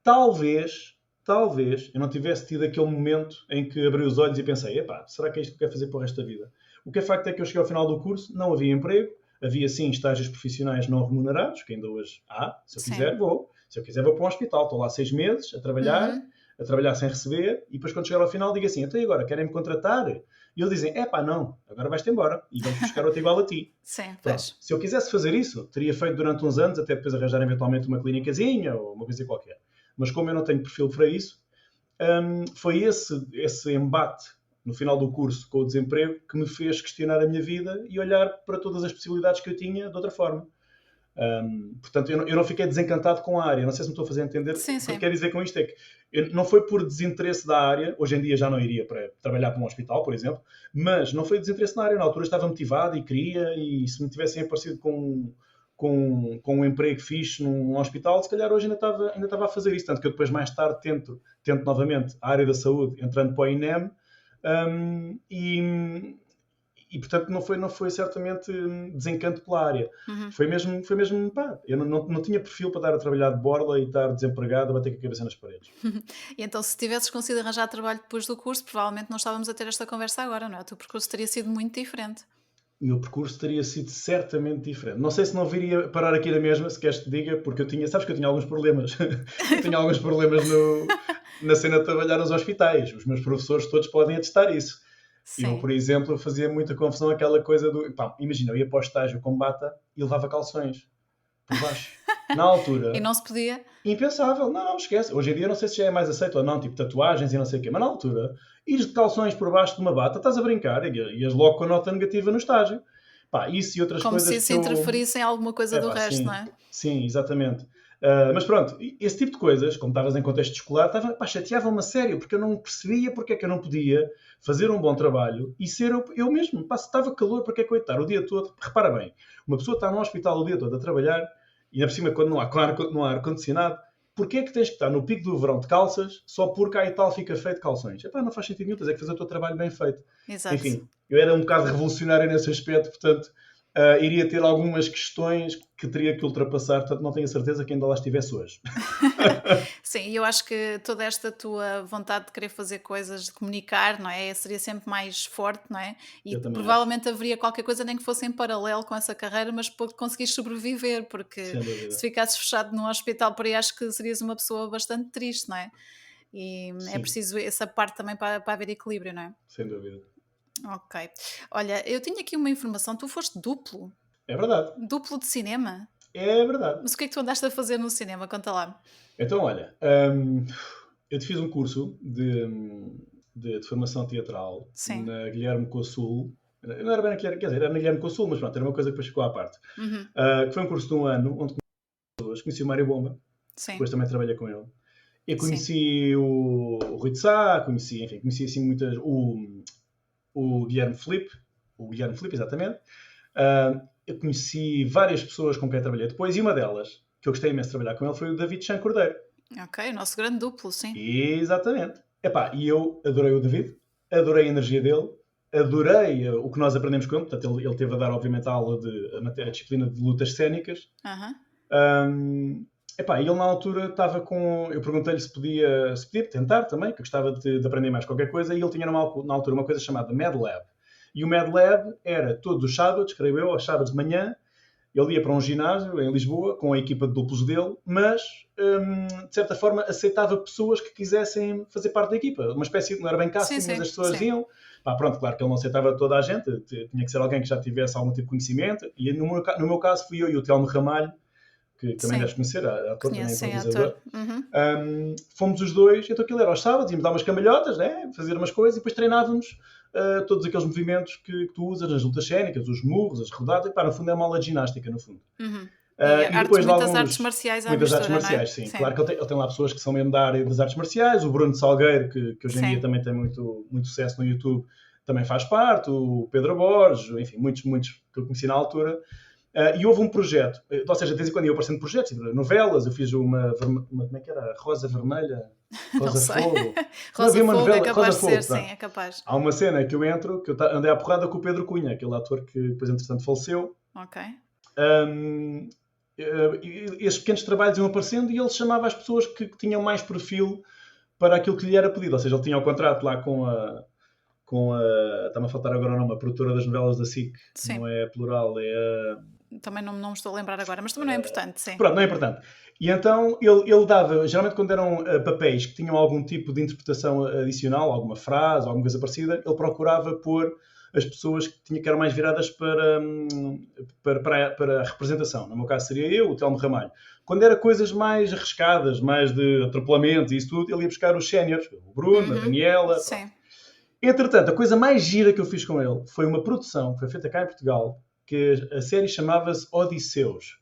talvez eu não tivesse tido aquele momento em que abri os olhos e pensei, epá, será que é isto que eu quero fazer para o resto da vida? O que é facto é que eu cheguei ao final do curso, não havia emprego, havia sim estágios profissionais não remunerados, que ainda hoje há, se eu Sim. quiser vou, se eu quiser vou para um hospital, estou lá 6 meses a trabalhar sem receber, e depois quando chegar ao final digo assim, então e agora, querem-me contratar? E eles dizem, epá, não, agora vais-te embora e vamos buscar outro igual a ti. Sim, Pronto. pois. Se eu quisesse fazer isso, teria feito durante uns anos, até depois arranjar eventualmente uma clínicazinha ou uma coisa qualquer. Mas como eu não tenho perfil para isso, foi esse embate no final do curso com o desemprego que me fez questionar a minha vida e olhar para todas as possibilidades que eu tinha de outra forma. Portanto, eu não fiquei desencantado com a área. Não sei se me estou a fazer entender. Sim, O que sim. eu quero dizer com isto é que não foi por desinteresse da área. Hoje em dia já não iria para trabalhar para um hospital, por exemplo, mas não foi desinteresse na área. Na altura estava motivado e queria, e se me tivessem aparecido com um emprego fixe num hospital, se calhar hoje ainda estava a fazer isso. Tanto que eu depois mais tarde tento novamente a área da saúde, entrando para o INEM, e portanto não foi certamente desencanto pela área. Foi mesmo pá, eu não tinha perfil para estar a trabalhar de borla e estar desempregado a bater com a cabeça nas paredes. E então, se tivesses conseguido arranjar trabalho depois do curso, provavelmente não estávamos a ter esta conversa agora, não é? O teu percurso teria sido muito diferente. O meu percurso teria sido certamente diferente. Não sei se não viria parar aqui na mesma, se queres te diga, porque sabes que eu tinha alguns problemas. Eu tinha alguns problemas na cena de trabalhar nos hospitais. Os meus professores todos podem atestar isso. Sim. Eu, por exemplo, fazia muita confusão aquela coisa do... Pá, imagina, eu ia para o estágio com bata e levava calções por baixo. Na altura... E não se podia? Impensável. Não, esquece. Hoje em dia não sei se já é mais aceito ou não, tipo tatuagens e não sei o quê. Mas na altura, ires de calções por baixo de uma bata, estás a brincar e ias logo com a nota negativa no estágio. Pá, isso e outras Como coisas se isso interferisse em alguma coisa do resto, sim, não é? Sim, exatamente. Mas pronto, esse tipo de coisas, como estavas em contexto escolar, chateava-me a sério, porque eu não percebia porque é que eu não podia fazer um bom trabalho e ser eu mesmo. Pá, se estava calor, porque é que eu ia estar o dia todo? Repara bem, uma pessoa está no hospital o dia todo a trabalhar e, ainda por cima, quando não há ar-condicionado, porquê é que tens que estar no pico do verão de calças só porque aí tal fica feito calções? Epá, não faz sentido nenhum, tens é que fazer o teu trabalho bem feito. Exato. Enfim, eu era um bocado revolucionário nesse aspecto, portanto... iria ter algumas questões que teria que ultrapassar, portanto não tenho a certeza que ainda lá estivesse hoje. Sim, e eu acho que toda esta tua vontade de querer fazer coisas, de comunicar, não é? Seria sempre mais forte, não é? E Eu também provavelmente haveria qualquer coisa nem que fosse em paralelo com essa carreira, mas para conseguires sobreviver, porque Sem dúvida. se ficasses fechado num hospital por aí, acho que serias uma pessoa bastante triste, não é? E é Sim. preciso essa parte também para haver equilíbrio, não é? Sem dúvida. Ok. Olha, eu tinha aqui uma informação, tu foste duplo É verdade. de cinema? É verdade. Mas o que é que tu andaste a fazer no cinema? Conta lá. Então, olha, eu te fiz um curso de formação teatral Sim. na Guilherme Consul. Não era bem na Guilherme, quer dizer, era na Guilherme Consul, mas pronto, era uma coisa que depois ficou à parte. Que foi um curso de um ano, onde conheci pessoas. Conheci o Mário Bomba, Sim. depois também trabalhei com ele. Eu Sim. conheci o Rui de Sá, conheci assim muitas... O Guilherme Filipe, exatamente. Eu conheci várias pessoas com quem trabalhei depois, e uma delas, que eu gostei imenso de trabalhar com ele, foi o David Chan Cordeiro. Ok, o nosso grande duplo, sim. Exatamente. Epá, e eu adorei o David, adorei a energia dele, adorei o que nós aprendemos com ele. Portanto, ele teve a dar, obviamente, a aula a disciplina de lutas cénicas. Epá, e ele na altura estava com... Eu perguntei-lhe se podia tentar também, que eu gostava de aprender mais qualquer coisa, e ele tinha na altura uma coisa chamada Mad Lab. E o Mad Lab era todos os sábados, creio eu, aos sábados de manhã, ele ia para um ginásio em Lisboa, com a equipa de duplos dele, mas, de certa forma, aceitava pessoas que quisessem fazer parte da equipa. Uma espécie de... Não era bem casting, Sim, mas as pessoas sim. iam. Pá, pronto, claro que ele não aceitava toda a gente, tinha que ser alguém que já tivesse algum tipo de conhecimento, e no meu caso fui eu e o Telmo Ramalho, que também Sim. deves conhecer, ator, também Conheço, sim, improvisador. ator. Fomos os dois, então aquilo era aos sábados, íamos dar umas cambalhotas, né? Fazer umas coisas, e depois treinávamos todos aqueles movimentos que tu usas nas lutas cénicas, os murros, as rodadas, e pá, no fundo é uma aula de ginástica, no fundo. E depois de muitas artes marciais à muitas mistura, artes marciais, não é? sim. Claro que ele tem lá pessoas que são mesmo da área das artes marciais, o Bruno Salgueiro, que hoje em Sim. dia também tem muito, muito sucesso no YouTube, também faz parte, o Pedro Borges, enfim, muitos que eu conheci na altura. E houve um projeto, ou seja, de vez em quando eu aparecendo projetos, novelas, eu fiz uma como é que era? Rosa Vermelha? Não Rosa sei. Fogo? Rosa Havia uma Fogo é novela, capaz Rosa de Fogo, ser, pronto. sim, é capaz. Há uma cena que eu entro, que eu andei à porrada com o Pedro Cunha, aquele ator que depois entretanto faleceu. Ok. Esses pequenos trabalhos iam aparecendo e ele chamava as pessoas que tinham mais perfil para aquilo que lhe era pedido. Ou seja, ele tinha o contrato lá com a está-me a faltar agora o nome, a produtora das novelas da SIC. Sim. Não é plural, é Também não me estou a lembrar agora, mas também não é importante, sim. Pronto, não é importante. E então ele dava, geralmente quando eram papéis que tinham algum tipo de interpretação adicional, alguma frase, alguma coisa parecida, ele procurava pôr as pessoas que eram mais viradas para a representação. No meu caso seria eu, o Telmo Ramalho. Quando era coisas mais arriscadas, mais de atropelamentos e isso tudo, ele ia buscar os séniores, o Bruno, a Daniela. Sim. Entretanto, a coisa mais gira que eu fiz com ele foi uma produção que foi feita cá em Portugal, que a série chamava-se Odisseus,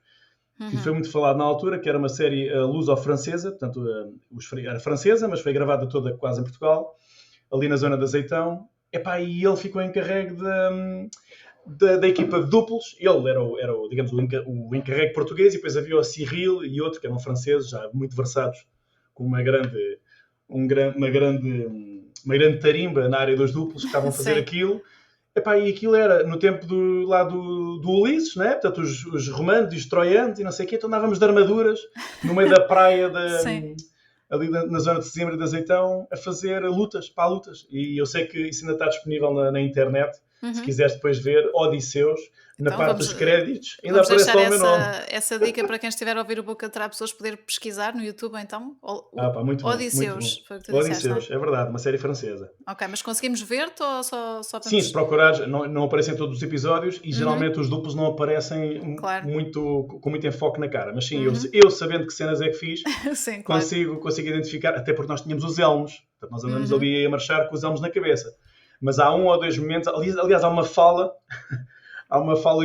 que foi muito falado na altura, que era uma série luso-francesa, portanto, era francesa, mas foi gravada toda quase em Portugal, ali na zona de Azeitão. E ele ficou encarregue da equipa de duplos. Ele era digamos, o encarregue português, e depois havia o Cyril e outro, que eram franceses, já muito versados, com uma grande tarimba na área dos duplos, que estavam a fazer aquilo. E aquilo era no tempo do Ulisses, né? Portanto, os romanos e os troianos e não sei o quê, então andávamos de armaduras no meio da praia ali na zona de Sesimbra e de Azeitão a fazer lutas. E eu sei que isso ainda está disponível na internet, se quiseres depois ver, Odisseus, na parte dos créditos, ainda vamos aparece lá o meu nome. essa dica para quem estiver a ouvir o Boca de Trap, pessoas poder pesquisar no YouTube, então. Muito Odisseus, bom. foi o que tu disseste, Odisseus, é verdade, uma série francesa. Ok, mas conseguimos ver-te ou só vamos... Sim, se procurares, não aparecem todos os episódios e geralmente os duplos não aparecem com muito enfoque na cara. Mas sim, eu sabendo que cenas é que fiz, sim, consigo identificar, até porque nós tínhamos os elmos. Portanto, nós andamos ali a marchar com os elmos na cabeça. Mas há um ou dois momentos, aliás, há uma fala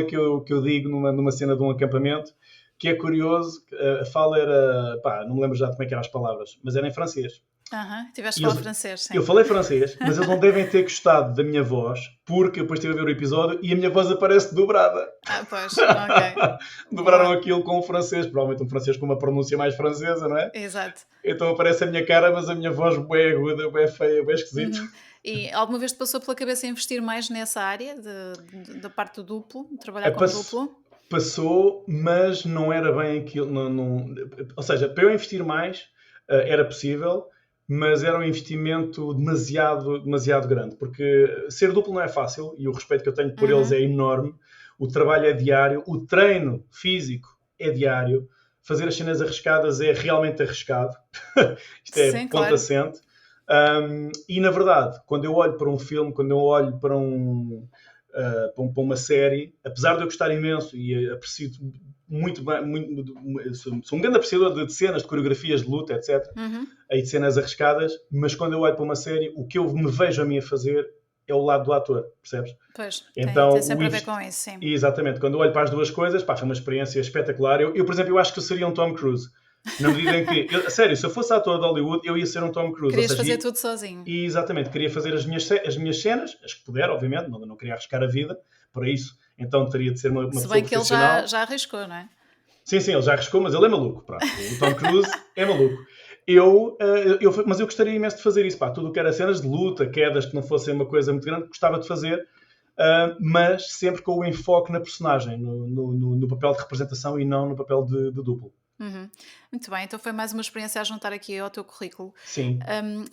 que eu digo numa cena de um acampamento, que é curioso. A fala era, não me lembro já de como é que eram as palavras, mas era em francês. Tiveste a falar francês, sim. Eu falei francês, mas eles não devem ter gostado da minha voz, porque depois estive a ver o episódio e a minha voz aparece dobrada. Pois, ok. Dobraram aquilo com o francês, provavelmente um francês com uma pronúncia mais francesa, não é? Exato. Então aparece a minha cara, mas a minha voz bem aguda, bem feia, bem esquisita. E alguma vez te passou pela cabeça investir mais nessa área da parte do duplo, trabalhar com duplo? Passou, mas não era bem aquilo. Ou seja, para eu investir mais era possível, mas era um investimento demasiado grande, porque ser duplo não é fácil e o respeito que eu tenho por eles é enorme. O trabalho é diário, o treino físico é diário, fazer as cenas arriscadas é realmente arriscado. Isto é ponto assente. E na verdade, quando eu olho para um filme, quando eu olho para uma série, apesar de eu gostar imenso e aprecio muito bem, sou um grande apreciador de cenas, de coreografias de luta, etc. Aí de cenas arriscadas, mas quando eu olho para uma série, o que eu me vejo a mim a fazer é o lado do ator, percebes? Pois, então, tem sempre a ver com isso, sim. Exatamente, quando eu olho para as duas coisas, foi uma experiência espetacular. Eu, por exemplo, eu acho que eu seria um Tom Cruise. Na medida em que, sério, se eu fosse ator de Hollywood, eu ia ser um Tom Cruise. Querias fazer tudo sozinho. Exatamente, queria fazer as minhas cenas, as que puder, obviamente, não queria arriscar a vida para isso, então teria de ser uma pessoa profissional. Se bem que ele já arriscou, não é? Sim, ele já arriscou, mas ele é maluco. Pronto. O Tom Cruise é maluco. Mas eu gostaria imenso de fazer isso. Tudo o que era cenas de luta, quedas que não fossem uma coisa muito grande, gostava de fazer, mas sempre com o enfoque na personagem, no papel de representação e não no papel de duplo. Muito bem, então foi mais uma experiência a juntar aqui ao teu currículo. Sim.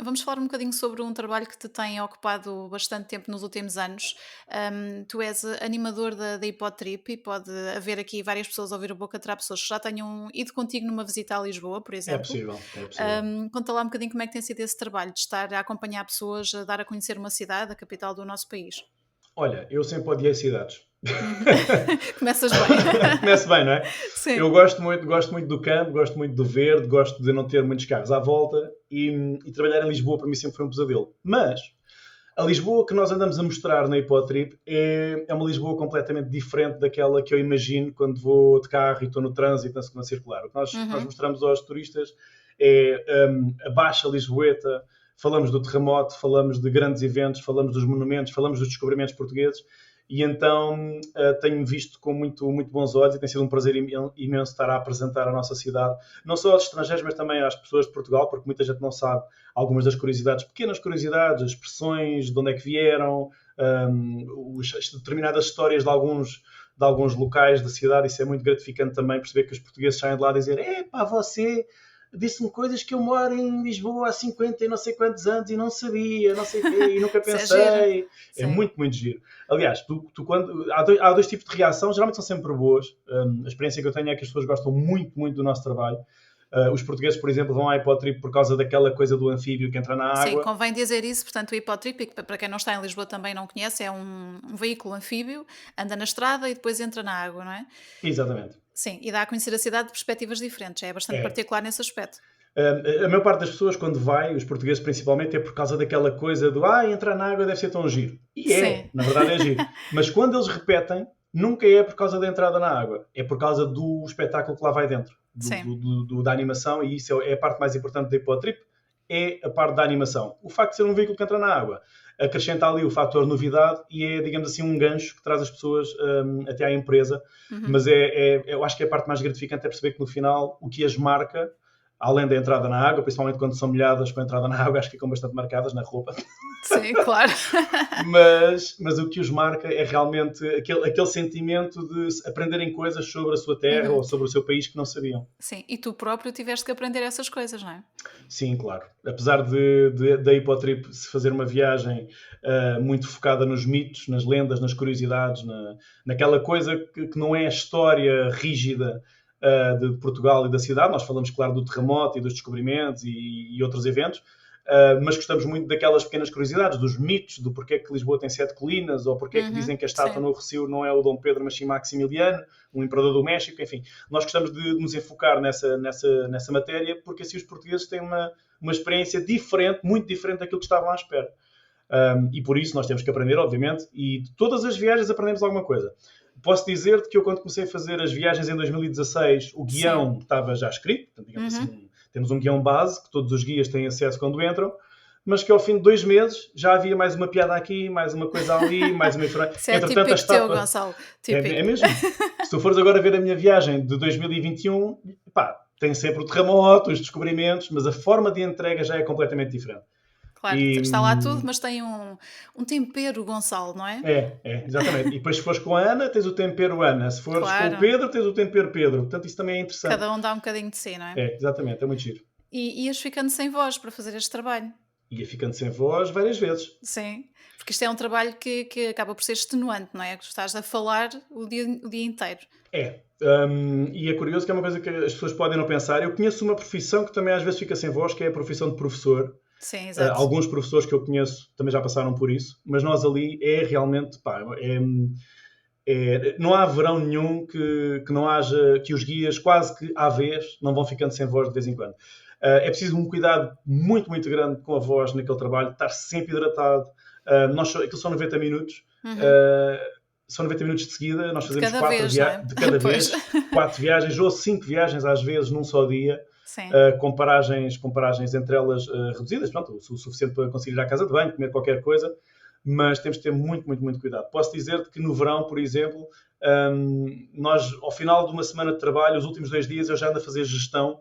Vamos falar um bocadinho sobre um trabalho que te tem ocupado bastante tempo nos últimos anos. Tu és animador da Hipotrip e pode haver aqui várias pessoas a ouvir o Boca Trap, pessoas que já tenham ido contigo numa visita a Lisboa, por exemplo. É possível. Conta lá um bocadinho como é que tem sido esse trabalho de estar a acompanhar pessoas, a dar a conhecer uma cidade, a capital do nosso país. Olha, eu sempre odiei cidades. Começas bem. Começo bem, não é? Sim. Eu gosto muito do campo, gosto muito do verde, gosto de não ter muitos carros à volta e trabalhar em Lisboa para mim sempre foi um pesadelo. Mas A Lisboa que nós andamos a mostrar na Hipotrip é uma Lisboa completamente diferente daquela que eu imagino quando vou de carro e estou no trânsito, na segunda circular. O que nós mostramos aos turistas é a Baixa Lisboeta, falamos do terremoto, falamos de grandes eventos, falamos dos monumentos, falamos dos descobrimentos portugueses. E então tenho visto com muito, muito bons olhos e tem sido um prazer imenso estar a apresentar a nossa cidade, não só aos estrangeiros, mas também às pessoas de Portugal, porque muita gente não sabe algumas das curiosidades, pequenas curiosidades, as expressões, de onde é que vieram, determinadas histórias de alguns locais da cidade. Isso é muito gratificante também, perceber que os portugueses saem de lá a dizer: epá, você disse-me coisas que eu moro em Lisboa há 50 e não sei quantos anos e não sabia, não sei o quê, e nunca pensei. É muito, muito giro. Aliás, tu quando, há dois tipos de reação, geralmente são sempre boas. A experiência que eu tenho é que as pessoas gostam muito, muito do nosso trabalho. Os portugueses, por exemplo, vão à Hipotrip por causa daquela coisa do anfíbio que entra na água. Sim, convém dizer isso. Portanto, o Hipotrip, que para quem não está em Lisboa também não conhece, é um veículo anfíbio, anda na estrada e depois entra na água, não é? Exatamente. Sim, e dá a conhecer a cidade de perspectivas diferentes. É bastante particular nesse aspecto. A maior parte das pessoas, quando vai, os portugueses principalmente, é por causa daquela coisa do entrar na água deve ser tão giro. E na verdade é giro. Mas quando eles repetem, nunca é por causa da entrada na água. É por causa do espetáculo que lá vai dentro. Da animação, e isso é a parte mais importante da Hipotrip, é a parte da animação. O facto de ser um veículo que entra na água acrescenta ali o fator novidade e é, digamos assim, um gancho que traz as pessoas até à empresa. Mas eu acho que a parte mais gratificante é perceber que no final o que as marca, além da entrada na água, principalmente quando são molhadas com a entrada na água, acho que ficam bastante marcadas na roupa. Sim, claro. mas o que os marca é realmente aquele sentimento de aprenderem coisas sobre a sua terra ou sobre o seu país que não sabiam. Sim, e tu próprio tiveste que aprender essas coisas, não é? Da claro. Apesar da Hipotrip se fazer uma viagem muito focada nos mitos, nas lendas, nas curiosidades, naquela coisa que não é a história rígida de Portugal e da cidade. Nós falamos, claro, do terremoto e dos descobrimentos e outros eventos, mas gostamos muito daquelas pequenas curiosidades, dos mitos, do porquê que Lisboa tem 7 colinas, ou porquê que dizem que a estátua no Rossio não é o Dom Pedro, mas sim Maximiliano, um imperador do México. Enfim, nós gostamos de nos enfocar nessa matéria, porque assim os portugueses têm uma experiência diferente, muito diferente daquilo que estavam à espera. E por isso nós temos que aprender, obviamente, e de todas as viagens aprendemos alguma coisa. Posso dizer-te que eu, quando comecei a fazer as viagens em 2016, o guião estava já escrito, portanto, digamos assim, temos um guião base, que todos os guias têm acesso quando entram, mas que ao fim de 2 meses já havia mais uma piada aqui, mais uma coisa ali, mais uma informação. Isso é típico teu, Gonçalo. É mesmo. Se tu fores agora ver a minha viagem de 2021, tem sempre o terremoto, os descobrimentos, mas a forma de entrega já é completamente diferente. Claro, está lá tudo, mas tem um tempero Gonçalo, não é? Exatamente. E depois se fores com a Ana, tens o tempero Ana. Se fores com o Pedro, tens o tempero Pedro. Portanto, isso também é interessante. Cada um dá um bocadinho de si, não é? Exatamente. É muito giro. E ias ficando sem voz para fazer este trabalho? Ia ficando sem voz várias vezes. Sim, porque isto é um trabalho que acaba por ser extenuante, não é? Que estás a falar o dia inteiro. E é curioso que é uma coisa que as pessoas podem não pensar. Eu conheço uma profissão que também às vezes fica sem voz, que é a profissão de professor. Sim, exato. Alguns professores que eu conheço também já passaram por isso, mas nós ali realmente, não há verão nenhum que não haja, que os guias quase que à vez não vão ficando sem voz de vez em quando. É preciso um cuidado muito, muito grande com a voz naquele trabalho, estar sempre hidratado. Aquilo são 90 minutos. São 90 minutos de seguida, nós fazemos 4 viagens de cada vez, 4 viagens ou 5 viagens às vezes num só dia. Com paragens entre elas reduzidas, pronto, o suficiente para conseguir ir à casa de banho, comer qualquer coisa, mas temos de ter muito, muito, muito cuidado. Posso dizer-te que no verão, por exemplo, nós, ao final de uma semana de trabalho, os últimos 2 dias eu já ando a fazer gestão,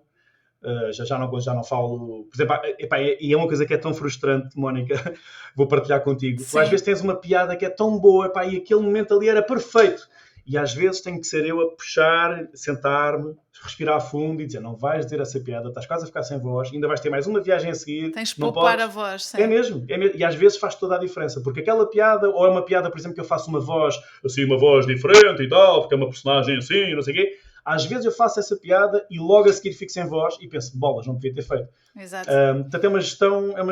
já não falo, por exemplo, e é uma coisa que é tão frustrante, Mónica, vou partilhar contigo. Tu, às vezes tens uma piada que é tão boa, e aquele momento ali era perfeito. E às vezes tenho que ser eu a puxar, sentar-me, respirar fundo e dizer: não vais dizer essa piada, estás quase a ficar sem voz, ainda vais ter mais uma viagem a seguir. Tens de poupar a voz. Sim. É mesmo. E às vezes faz toda a diferença, porque aquela piada, ou é uma piada, por exemplo, que eu faço uma voz, assim, uma voz diferente e tal, porque é uma personagem assim, não sei o quê. Às vezes eu faço essa piada e logo a seguir fico sem voz e penso: bolas, não devia ter feito. Exato. Portanto, é uma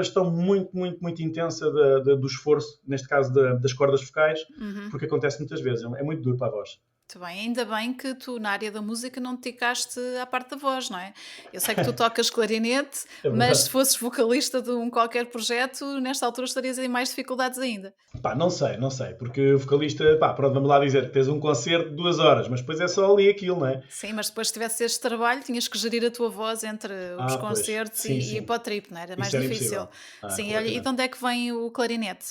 gestão muito, muito, muito intensa do esforço, neste caso das cordas vocais, porque acontece muitas vezes. É muito duro para a voz. Muito bem, ainda bem que tu na área da música não te dedicaste à parte da voz, não é? Eu sei que tu tocas clarinete, É mas verdade. se fosses vocalista de um qualquer projeto, nesta altura estarias em mais dificuldades ainda. Pá, não sei, porque o vocalista, pá, pronto, vamos lá dizer que tens um concerto de 2 horas, mas depois é só ali aquilo, não é? Sim, mas depois se tivesse este trabalho, tinhas que gerir a tua voz entre os Pois, concertos sim, e ir para sim, o trip, não é? Era mais isso era difícil. impossível. Sim, olha, e de Completamente. onde é que vem o clarinete?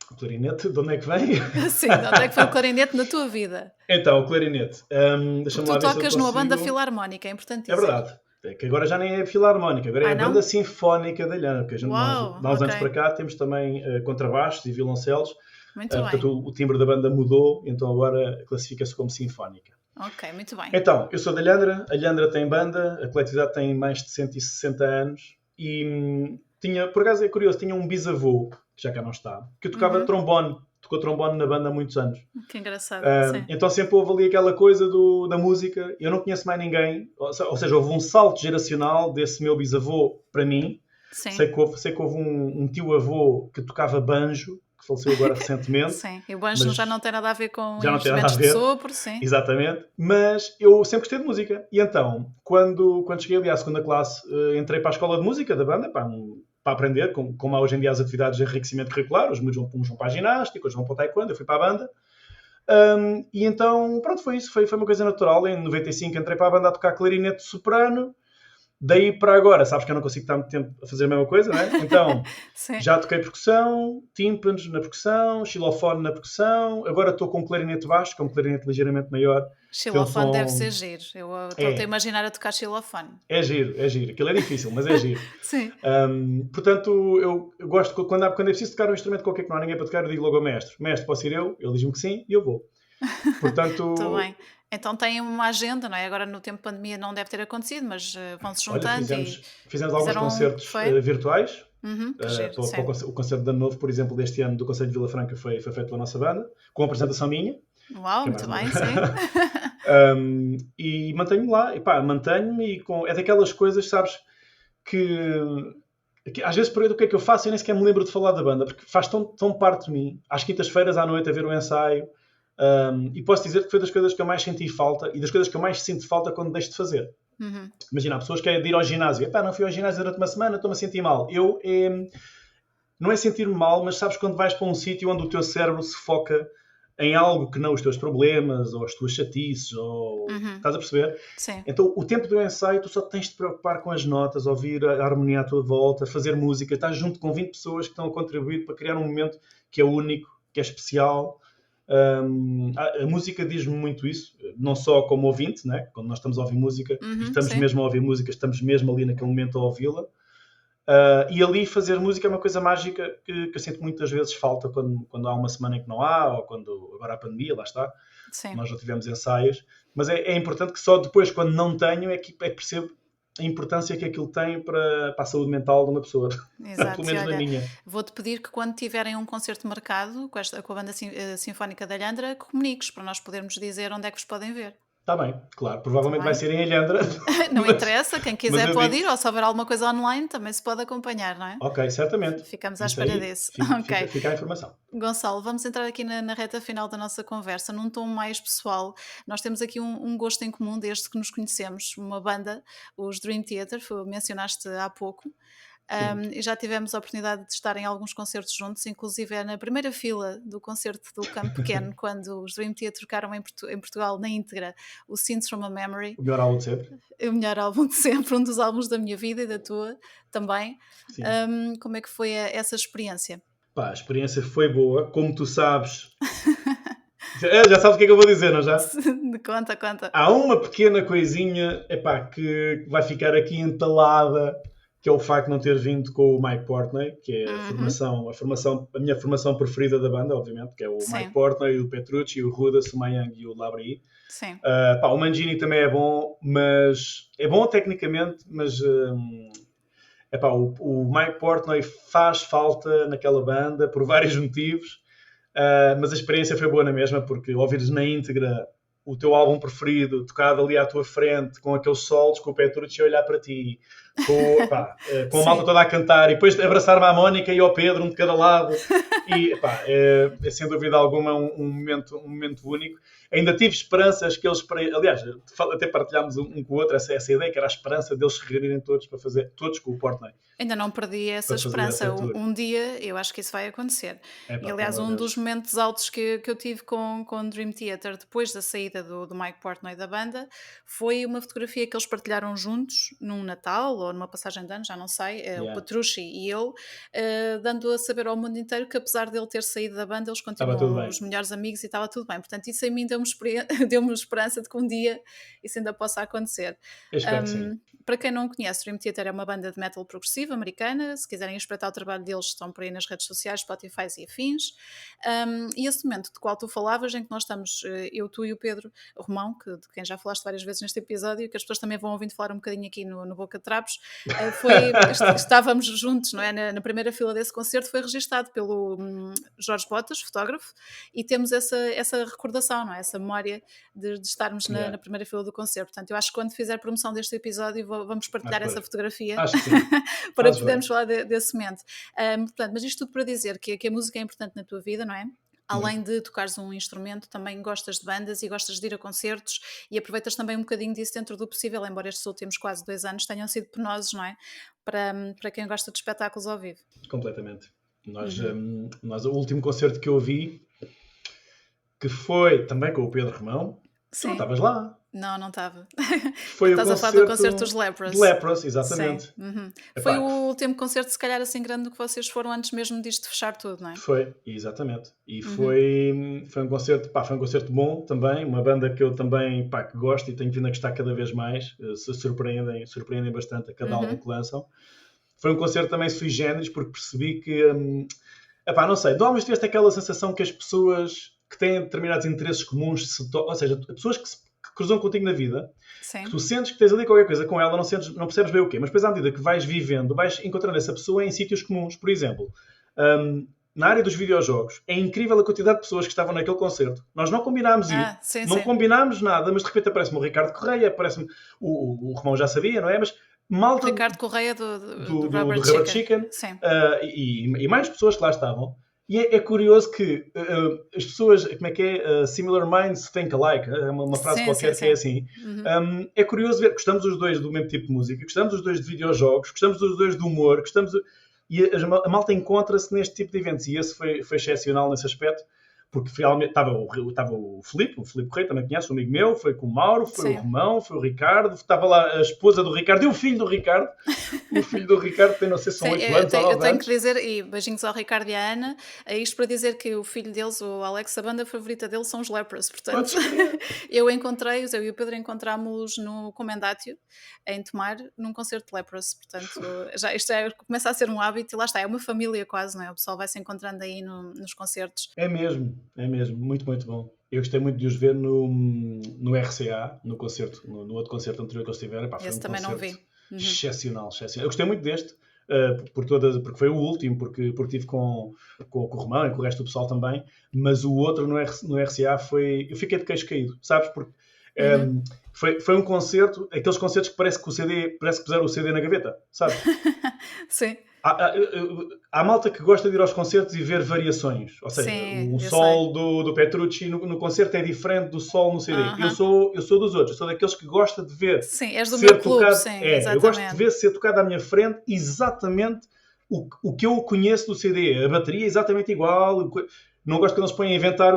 O clarinete, de onde é que vem? Sim, de onde é que foi o clarinete na tua vida? Então, o clarinete, Porque deixa-me tu lá ver se eu tocas numa banda consigo. filarmónica, é importante É dizer. verdade, é que agora já nem é filarmónica, agora é Ah, a banda não? sinfónica da Ilhana, porque nós, Uau, de há uns ok. anos para cá, temos também contrabaixos e violoncelos, Muito portanto bem. o timbre da banda mudou, então agora classifica-se como sinfónica. Ok, muito bem. Então, eu sou da Ilhandra, a Ilhandra tem banda, a coletividade tem mais de 160 anos e tinha, por acaso é curioso, tinha um bisavô, que já cá não está, que tocava trombone, tocou trombone na banda há muitos anos. Que engraçado, sim. Então sempre houve ali aquela coisa da música, eu não conheço mais ninguém, ou seja, houve um salto geracional desse meu bisavô para mim. Sim, Sei que houve um tio-avô que tocava banjo, que faleceu agora recentemente, sim. E o banjo mas já não tem nada a ver com já não tem nada a instrumentos de ver. sopro, sim. Exatamente, mas eu sempre gostei de música. E então, quando cheguei ali à segunda classe, entrei para a escola de música da banda, para aprender, como há hoje em dia as atividades de enriquecimento curricular, os miúdos uns vão para a ginástica, outros vão para o taekwondo, eu fui para a banda. E então, pronto, foi isso, foi uma coisa natural. Em 95 entrei para a banda a tocar clarinete soprano. Daí para agora, sabes que eu não consigo estar muito tempo a fazer a mesma coisa, não é? Então, Sim. já toquei percussão, tímpanos na percussão, xilofone na percussão, agora estou com um clarinete baixo, que é um clarinete ligeiramente maior. Xilofone deve som- ser giro. Eu estou-te a É, imaginar a tocar xilofone. é giro. Aquilo é difícil, mas é giro. Sim. Portanto, eu gosto, quando é preciso tocar um instrumento qualquer que não há ninguém para tocar, eu digo logo ao mestre: Mestre, posso ir eu? Ele diz-me que sim e eu vou. Portanto, Muito bem. Então tem uma agenda, não é? Agora no tempo de pandemia não deve ter acontecido, mas vão-se olha, juntando e fizemos alguns fizeram. concertos Foi? virtuais. Que giro, sim. O concerto de Ano Novo, por exemplo, deste ano do Conselho de Vila Franca foi feito pela nossa banda, com a apresentação minha. Uau, Que é muito mais bem, sim. E mantenho-me lá, mantenho-me e é daquelas coisas, sabes, que às vezes pergunto o que é que eu faço e nem sequer me lembro de falar da banda, porque faz tão parte de mim. Às quintas-feiras à noite a ver o ensaio, e posso dizer que foi das coisas que eu mais senti falta e das coisas que eu mais sinto falta quando deixo de fazer. Imagina, há pessoas que é de ir ao ginásio. Não fui ao ginásio durante uma semana, estou-me a sentir mal. Não é sentir-me mal, mas sabes quando vais para um sítio onde o teu cérebro se foca em algo que não os teus problemas ou as tuas chatices, ou estás a perceber? Sim. Então o tempo do ensaio tu só tens de te preocupar com as notas, ouvir a harmonia à tua volta, fazer música, estás junto com 20 pessoas que estão a contribuir para criar um momento que é único, que é especial. A música diz-me muito isso, não só como ouvinte, né? Quando nós estamos a ouvir música e estamos sim. mesmo a ouvir música, estamos mesmo ali naquele momento a ouvi-la. E ali fazer música é uma coisa mágica que eu sinto muitas vezes falta quando há uma semana em que não há, ou quando agora há a pandemia, lá está, Sim. nós não tivemos ensaios, mas é importante que só depois, quando não tenho, é que percebo a importância que aquilo tem para a saúde mental de uma pessoa. Exato. Pelo menos Olha, na minha. vou-te pedir que quando tiverem um concerto marcado com a banda Sinfónica da Ilhandra, comuniques para nós podermos dizer onde é que vos podem ver. Está bem, claro, provavelmente Tá vai bem. ser em Ilhandra. Não mas- interessa, quem mas quiser eu pode digo- ir, ou se houver alguma coisa online também se pode acompanhar, não é? Ok, certamente. Ficamos à Isso espera aí, disso. Fica, Ok. fica a informação. Gonçalo, vamos entrar aqui na reta final da nossa conversa, num tom mais pessoal. Nós temos aqui um gosto em comum desde que nos conhecemos, uma banda, os Dream Theater, mencionaste há pouco. E já tivemos a oportunidade de estar em alguns concertos juntos, inclusive é na primeira fila do concerto do Campo Pequeno, quando os Dream Theater tocaram em Portugal na íntegra o Scenes from a Memory, O melhor álbum de sempre. o melhor álbum de sempre, um dos álbuns da minha vida e da tua também. Sim. Como é que foi essa experiência? Pá, a experiência foi boa, como tu sabes. Já sabes o que é que eu vou dizer, não já? Conta. Há uma pequena coisinha que vai ficar aqui entalada, que é o facto de não ter vindo com o Mike Portnoy, que é a minha formação preferida da banda, obviamente, que é o Sim. Mike Portnoy, o Petrucci, o Rudas, o Mayang e o Labrie. Sim. O Mangini também é bom, mas é bom tecnicamente, mas o Mike Portnoy faz falta naquela banda por vários motivos, mas a experiência foi boa na mesma, porque ouvires na íntegra o teu álbum preferido tocado ali à tua frente, com aqueles solos, com o Petrucci a olhar para ti, com a malta toda a cantar, e depois abraçar-me à Mónica e ao Pedro, um de cada lado, e é sem dúvida alguma um momento único. ainda tive esperanças que eles, aliás, até partilhámos um com o outro essa ideia, que era a esperança deles se reunirem todos para fazer, todos com o Portnoy. Ainda não perdi essa Para fazer esperança. essa tour. Um dia eu acho que isso vai acontecer. Epá, E aliás, pelo amor um de Deus. dos momentos altos que eu tive com o Dream Theater depois da saída do Mike Portnoy da banda foi uma fotografia que eles partilharam juntos num Natal ou numa passagem de ano, já não sei, o Yeah. Petrucci e ele, dando a saber ao mundo inteiro que apesar dele ter saído da banda, eles Estava tudo continuam bem. os melhores amigos e estava tudo bem. Portanto, isso a mim deu-me esperança de que um dia isso ainda possa acontecer. Eu espero que sim. Para quem não conhece, Dream Theater é uma banda de metal progressivo americana. Se quiserem espreitar o trabalho deles, estão por aí nas redes sociais, Spotify e afins. E esse momento de qual tu falavas, em que nós estamos, eu, tu e o Pedro Romão, de quem já falaste várias vezes neste episódio, que as pessoas também vão ouvindo falar um bocadinho aqui no Boca de Trapos, estávamos juntos, não é? Na primeira fila desse concerto, foi registado pelo Jorge Botas, fotógrafo, e temos essa recordação, não é? Essa memória de estarmos Yeah. na primeira fila do concerto. Portanto, eu acho que quando fizer promoção deste episódio, vamos partilhar Acho essa bem. fotografia Acho que sim. para Faz podermos falar desse momento. Portanto, mas isto tudo para dizer que a música é importante na tua vida, não é? Além de tocares um instrumento, também gostas de bandas e gostas de ir a concertos e aproveitas também um bocadinho disso dentro do possível, embora estes últimos quase 2 anos tenham sido penosos, não é? Para quem gosta de espetáculos ao vivo. Completamente. Nós, o último concerto que eu vi, que foi também com o Pedro Romão, tu não Sim. estavas lá. Não estava. Foi Estás a falar do concerto dos Lepros. de Lepros, exatamente. Sim. Uhum. Epá, Foi o último concerto, se calhar, assim grande que vocês foram antes mesmo disto fechar tudo, não é? Foi, exatamente. E foi um concerto, foi um concerto bom também, uma banda que eu também, que gosto e tenho vindo a gostar cada vez mais, se surpreendem bastante a cada álbum que lançam. Foi um concerto também sui generis, porque percebi que, não sei, de algumas tiveste aquela sensação que as pessoas que têm determinados interesses comuns, ou seja, pessoas que cruzam contigo na vida, Sim. que tu sentes que tens ali qualquer coisa com ela, não percebes bem o quê, mas depois à medida que vais vivendo, vais encontrando essa pessoa em sítios comuns. Por exemplo, na área dos videojogos, é incrível a quantidade de pessoas que estavam naquele concerto. Nós não combinámos ir, não combinámos nada, mas de repente aparece-me o Ricardo Correia, aparece-me o Romão já sabia, não é? Mas malta... Ricardo Correia do Rubber Chicken. Sim. E mais pessoas que lá estavam. E é curioso que as pessoas, como é que é? Similar minds think alike. É uma frase qualquer que é assim. É curioso ver, gostamos os dois do mesmo tipo de música, gostamos os dois de videojogos, gostamos os dois do humor, e a malta encontra-se neste tipo de eventos. E esse foi excepcional nesse aspecto, porque realmente estava o Filipe Correia, também conhece, um amigo meu, foi com o Mauro, foi o Romão, foi o Ricardo, estava lá a esposa do Ricardo e o filho do Ricardo. O filho do Ricardo tem, não sei se são 8 anos ou 9 anos. Eu tenho que dizer, e beijinhos ao Ricardo e à Ana, isto para dizer que o filho deles, o Alex, a banda favorita dele são os Lepros, portanto, eu e o Pedro encontrámos-los no Comendatio, em Tomar, num concerto de Lepros, portanto, isto já começa a ser um hábito e lá está, é uma família quase, não é? O pessoal vai se encontrando aí nos concertos. É mesmo, muito, muito bom. Eu gostei muito de os ver no RCA, no concerto, no outro concerto anterior que eles tiveram. Esse também não vi. Excepcional. Eu gostei muito deste, porque foi o último, porque estive com o Romão e com o resto do pessoal também, mas o outro no RCA eu fiquei de queixo caído, sabes? Porque foi um concerto, aqueles concertos que parece que puseram o CD na gaveta, sabes? Sim. Há malta que gosta de ir aos concertos e ver variações. Ou seja, o sol do Petrucci no concerto é diferente do sol no CD. Eu sou dos outros. Eu sou daqueles que gosta de ver. Sim, és do meu clube, sim, exatamente. Eu gosto de ver ser tocado à minha frente exatamente o que eu conheço do CD. A bateria é exatamente igual. Não gosto quando eles põem a inventar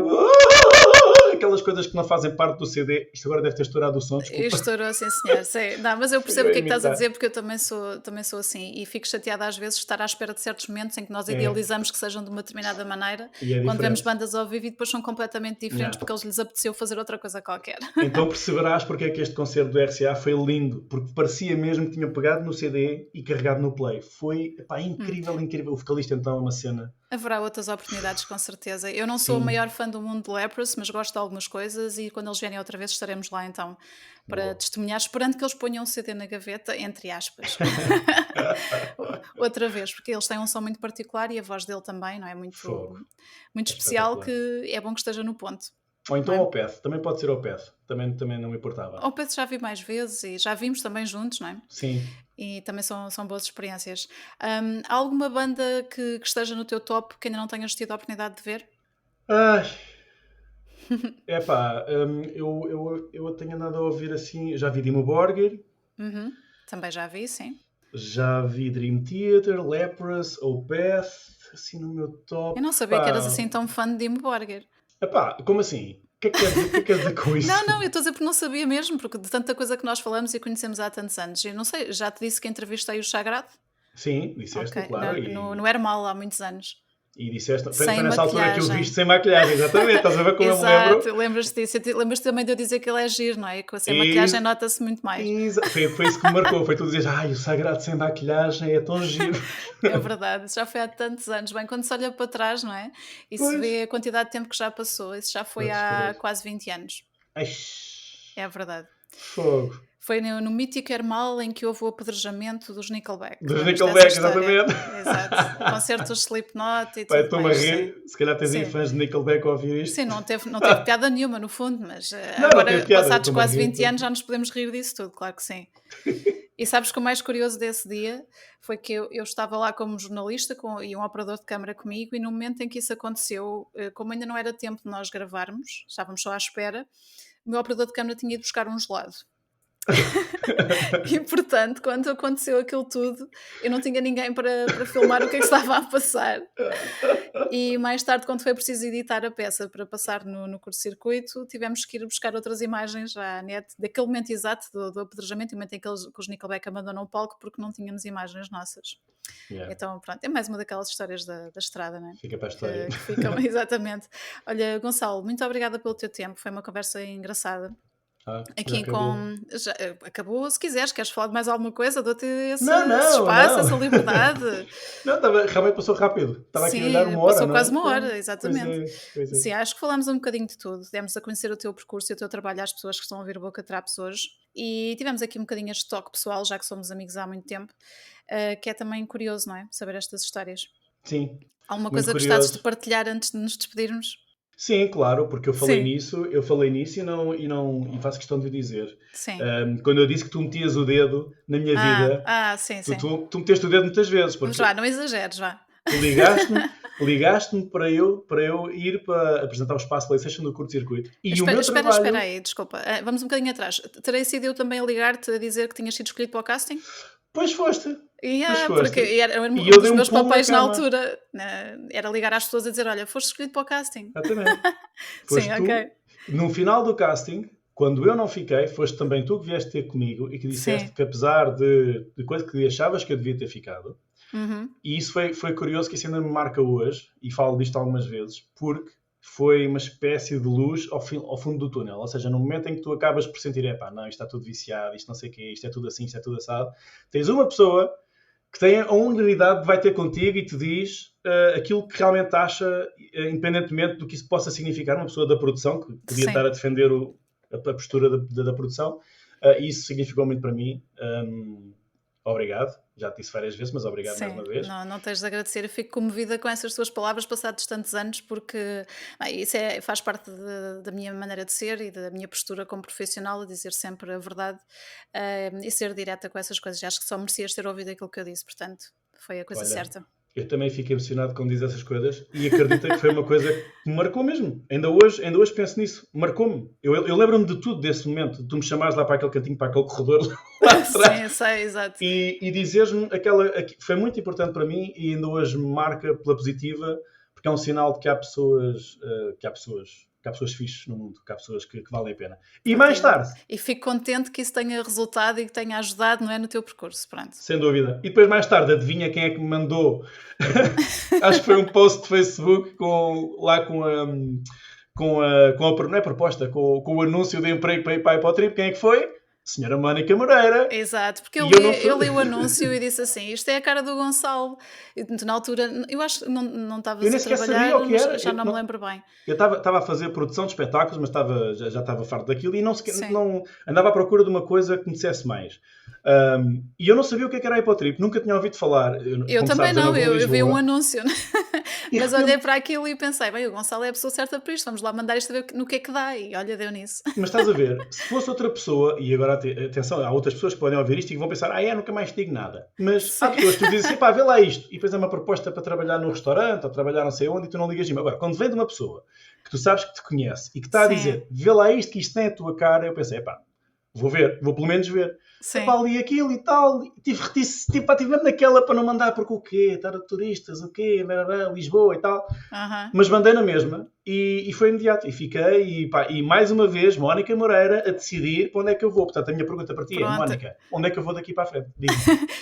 aquelas coisas que não fazem parte do CD. Isto agora deve ter estourado o som, desculpa. Estourou, sim senhor. Sim. Não, mas eu percebo o que é que estás a dizer, porque eu também sou assim e fico chateada às vezes de estar à espera de certos momentos em que nós idealizamos que sejam de uma determinada maneira, quando vemos bandas ao vivo e depois são completamente diferentes porque eles lhes apeteceu fazer outra coisa qualquer. Então perceberás porque é que este concerto do RCA foi lindo, porque parecia mesmo que tinham pegado no CD e carregado no play. Foi incrível, incrível. O vocalista então é uma cena. Haverá outras oportunidades, com certeza. Eu não sou a maior fã do mundo de Lepros, mas gosto de algumas coisas e quando eles vierem outra vez estaremos lá então para testemunhar, esperando que eles ponham um CD na gaveta, entre aspas. Outra vez, porque eles têm um som muito particular e a voz dele também, não é? Muito especial, que é bom que esteja no ponto. Ou então ao Opeth, também pode ser ao Opeth, também não me importava. Ao Opeth já vi mais vezes e já vimos também juntos, não é? Sim. E também são boas experiências. Há alguma banda que esteja no teu top que ainda não tenhas tido a oportunidade de ver? Epá, eu tenho andado a ouvir assim, já vi Dimmu Borgir, Uhum. Também já vi, sim. já vi Dream Theater, Leprous, Opeth, assim no meu Eu top. não sabia que eras Pá, assim tão fã de Dimmu Borgir. epá, como assim? O que é que quer dizer, o que é que quer dizer com isso? Não, eu estou a dizer porque não sabia mesmo, porque de tanta coisa que nós falamos e conhecemos há tantos anos. Eu não sei, já te disse que entrevistei o Sagrado? Sim, disseste, Ok, claro, no Hermal há muitos anos. e disseste, foi Sem nessa altura que eu maquilhagem. viste sem maquilhagem, exatamente, estás a ver como eu me lembro? Exato, lembras-te disso. Lembras-te também de eu dizer que ele é giro, não é? Que sem E, maquilhagem nota-se muito mais. foi isso que me marcou, foi tu dizeres, ai, o Sagrado sem maquilhagem é tão giro. É verdade, isso já foi há tantos anos. Bem, quando se olha para trás, não é? E se Pois, vê a quantidade de tempo que já passou, isso já foi há assustador. quase 20 anos. Ai, É verdade. fogo. Foi no mítico Hermal em que houve o apedrejamento dos Nickelback. Dos Lembras dessa Nickelback, história? exatamente. Exato. O concerto dos Slipknot e Pai, tudo estou-me a mais, sim. rir, se calhar tens aí Sim. fãs de Nickelback a ouvir isto. Sim, não teve piada nenhuma no fundo, mas Não teve agora, piada, passados estou-me a quase rir. 20 anos, já nos podemos rir disso tudo, claro que sim. E sabes que o mais curioso desse dia foi que eu estava lá como jornalista e um operador de câmara comigo, e no momento em que isso aconteceu, como ainda não era tempo de nós gravarmos, estávamos só à espera, o meu operador de câmara tinha ido buscar um gelado. E portanto, quando aconteceu aquilo tudo, eu não tinha ninguém para filmar o que é que estava a passar. E mais tarde, quando foi preciso editar a peça para passar no curto-circuito, tivemos que ir buscar outras imagens à net daquele momento exato do apedrejamento, e o momento em que os Nickelback abandonam o palco, porque não tínhamos imagens nossas. Yeah, Então, pronto, é mais uma daquelas histórias da estrada, não é? fica para a história. Que ficam, exatamente. Olha, Gonçalo, muito obrigada pelo teu tempo, foi uma conversa engraçada. Já Aqui acabou. acabou, se quiseres, queres falar de mais alguma coisa, dou-te esse Não, espaço, não. essa liberdade. Não, realmente passou rápido. Estava aqui a olhar Sim, uma hora, passou não quase é? uma hora, Pois exatamente. é, pois é. Sim, acho que falámos um bocadinho de tudo. Demos a conhecer o teu percurso e o teu trabalho às pessoas que estão a ouvir o Boca Trapos hoje. E tivemos aqui um bocadinho este toque pessoal, já que somos amigos há muito tempo, que é também curioso, não é? Saber estas histórias. Sim, Alguma muito coisa que gostasses de curioso. partilhar antes de nos despedirmos? Sim, claro, porque Sim, eu falei nisso e faço questão de o dizer. sim. Quando eu disse que tu metias o dedo na minha vida, Sim, tu, sim. tu, tu meteste o dedo muitas vezes, Mas porque vá, não exageres, vá. tu ligaste-me para eu ir para apresentar o espaço PlayStation do curto-circuito. E o meu Espera trabalho, aí, desculpa. Vamos um bocadinho atrás. Terei sido eu também a ligar-te a dizer que tinhas sido escolhido para o casting? pois foste, pois Porque foste. era um E eu dei dos um meus pulo na papéis na cama. altura, né, era ligar às pessoas a dizer: Olha, foste escolhido para o casting. Exatamente. Sim, Foste tu. ok. No final do casting, quando eu não fiquei, foste também tu que vieste ter comigo e que disseste Sim. que apesar de coisa que achavas que eu devia ter ficado, Uhum. e isso foi curioso, que isso ainda me marca hoje, e falo disto algumas vezes, porque foi uma espécie de luz ao fundo do túnel. Ou seja, no momento em que tu acabas por sentir, epá, não, isto está tudo viciado, isto não sei o quê, isto é tudo assim, isto é tudo assado, tens uma pessoa que tem a unidade de vai ter contigo e te diz aquilo que realmente acha, independentemente do que isso possa significar. Uma pessoa da produção, que podia Sim. estar a defender a postura da produção, isso significou muito para mim. Obrigado, já te disse várias vezes, mas obrigado mais Sim, uma vez. não tens de agradecer. Eu fico comovida com essas tuas palavras passados tantos anos, porque isso faz parte da minha maneira de ser e da minha postura como profissional, a dizer sempre a verdade e ser direta com essas coisas. Acho que só merecias ter ouvido aquilo que eu disse, portanto, foi a coisa Olha, certa. eu também fico emocionado quando diz essas coisas e acredito que foi uma coisa que me marcou mesmo. Ainda hoje penso nisso. Marcou-me. Eu lembro-me de tudo desse momento. De tu me chamares lá para aquele cantinho, para aquele corredor lá atrás. Sim, sei, exato. E dizeres-me foi muito importante para mim e ainda hoje me marca pela positiva, porque é um sinal de que há pessoas fixes no mundo, que há pessoas que valem a pena. E mais tarde, E fico contente que isso tenha resultado e que tenha ajudado, não é, no teu percurso, pronto. sem dúvida. E depois mais tarde, adivinha quem é que me mandou? Acho que foi um post de Facebook com não é proposta, com o anúncio de emprego para ir para a Hipotrip. Quem é que foi? Senhora Mónica Moreira. Exato, porque E eu li o anúncio e disse assim: isto é a cara do Gonçalo. E, na altura, eu acho que não Eu estavas nem a sequer trabalhar, sabia o que mas era. já não me lembro bem. Eu estava a fazer produção de espetáculos, mas já estava farto daquilo e Sim. não andava à procura de uma coisa que me dissesse mais. E eu não sabia o que era a Hipotrip, nunca tinha ouvido falar. Eu também não, eu vi um anúncio, E mas repente- olhei para aquilo e pensei: bem, o Gonçalo é a pessoa certa para isto, vamos lá mandar isto a ver no que é que dá. E olha, deu nisso. Mas estás a ver, se fosse outra pessoa, e agora atenção, há outras pessoas que podem ouvir isto e que vão pensar, nunca mais te digo nada. Mas há pessoas que tu dizes assim, pá, vê lá isto. E depois é uma proposta para trabalhar no restaurante ou trabalhar não sei onde e tu não ligas nenhuma. Agora, quando vem de uma pessoa que tu sabes que te conhece e que está a dizer, vê lá isto, que isto tem a tua cara, eu pensei, vou pelo menos ver. Ali aquilo e tal, tive mesmo naquela para não mandar porque o quê? Estar a turistas, o quê? Lisboa e tal. Mas mandei na mesma e foi imediato. E fiquei, e mais uma vez, Mónica Moreira a decidir para onde é que eu vou. Portanto, a minha pergunta para ti é, Mónica, onde é que eu vou daqui para a frente?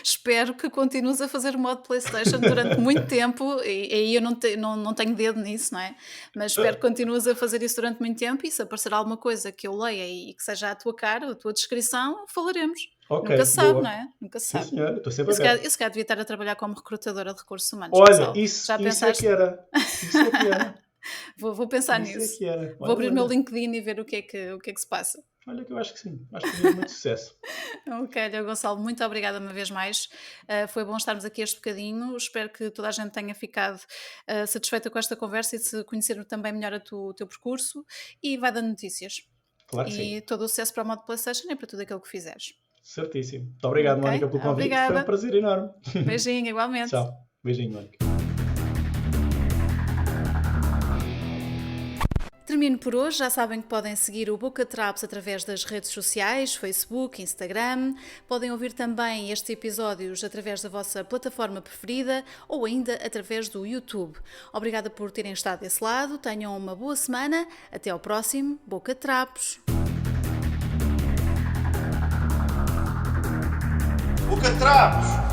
Espero que continues a fazer o modo PlayStation durante muito tempo, e aí eu não tenho dedo nisso, não é? Mas espero que continues a fazer isso durante muito tempo e se aparecer alguma coisa que eu leia e que seja a tua cara, a tua descrição, falaremos. Nunca se sabe, não é? Nunca se sabe. Sim, senhora, estou sempre aberto. Eu se calhar devia estar a trabalhar como recrutadora de recursos humanos. Olha, pessoal. isso Já pensaste? é que era. Isso é que era. Vou pensar Isso nisso. É que era. Vou abrir o meu LinkedIn e ver o que é que se passa. Olha que eu acho que sim. Acho que teve muito sucesso. Ok, Gonçalo, muito obrigada uma vez mais. Foi bom estarmos aqui este bocadinho. Espero que toda a gente tenha ficado satisfeita com esta conversa e de conhecer também melhor o teu percurso. E vai dando notícias. Claro que sim. E todo o sucesso para o modo PlayStation e para tudo aquilo que fizeres. Certíssimo. Muito obrigado, Mónica, pelo convite. Obrigada. Foi um prazer enorme. Beijinho, igualmente. Tchau. Beijinho, Mónica. Termino por hoje. Já sabem que podem seguir o Boca Trapos através das redes sociais, Facebook, Instagram. Podem ouvir também estes episódios através da vossa plataforma preferida ou ainda através do YouTube. Obrigada por terem estado desse lado. Tenham uma boa semana. Até ao próximo Boca Trapos. Boca Trapos!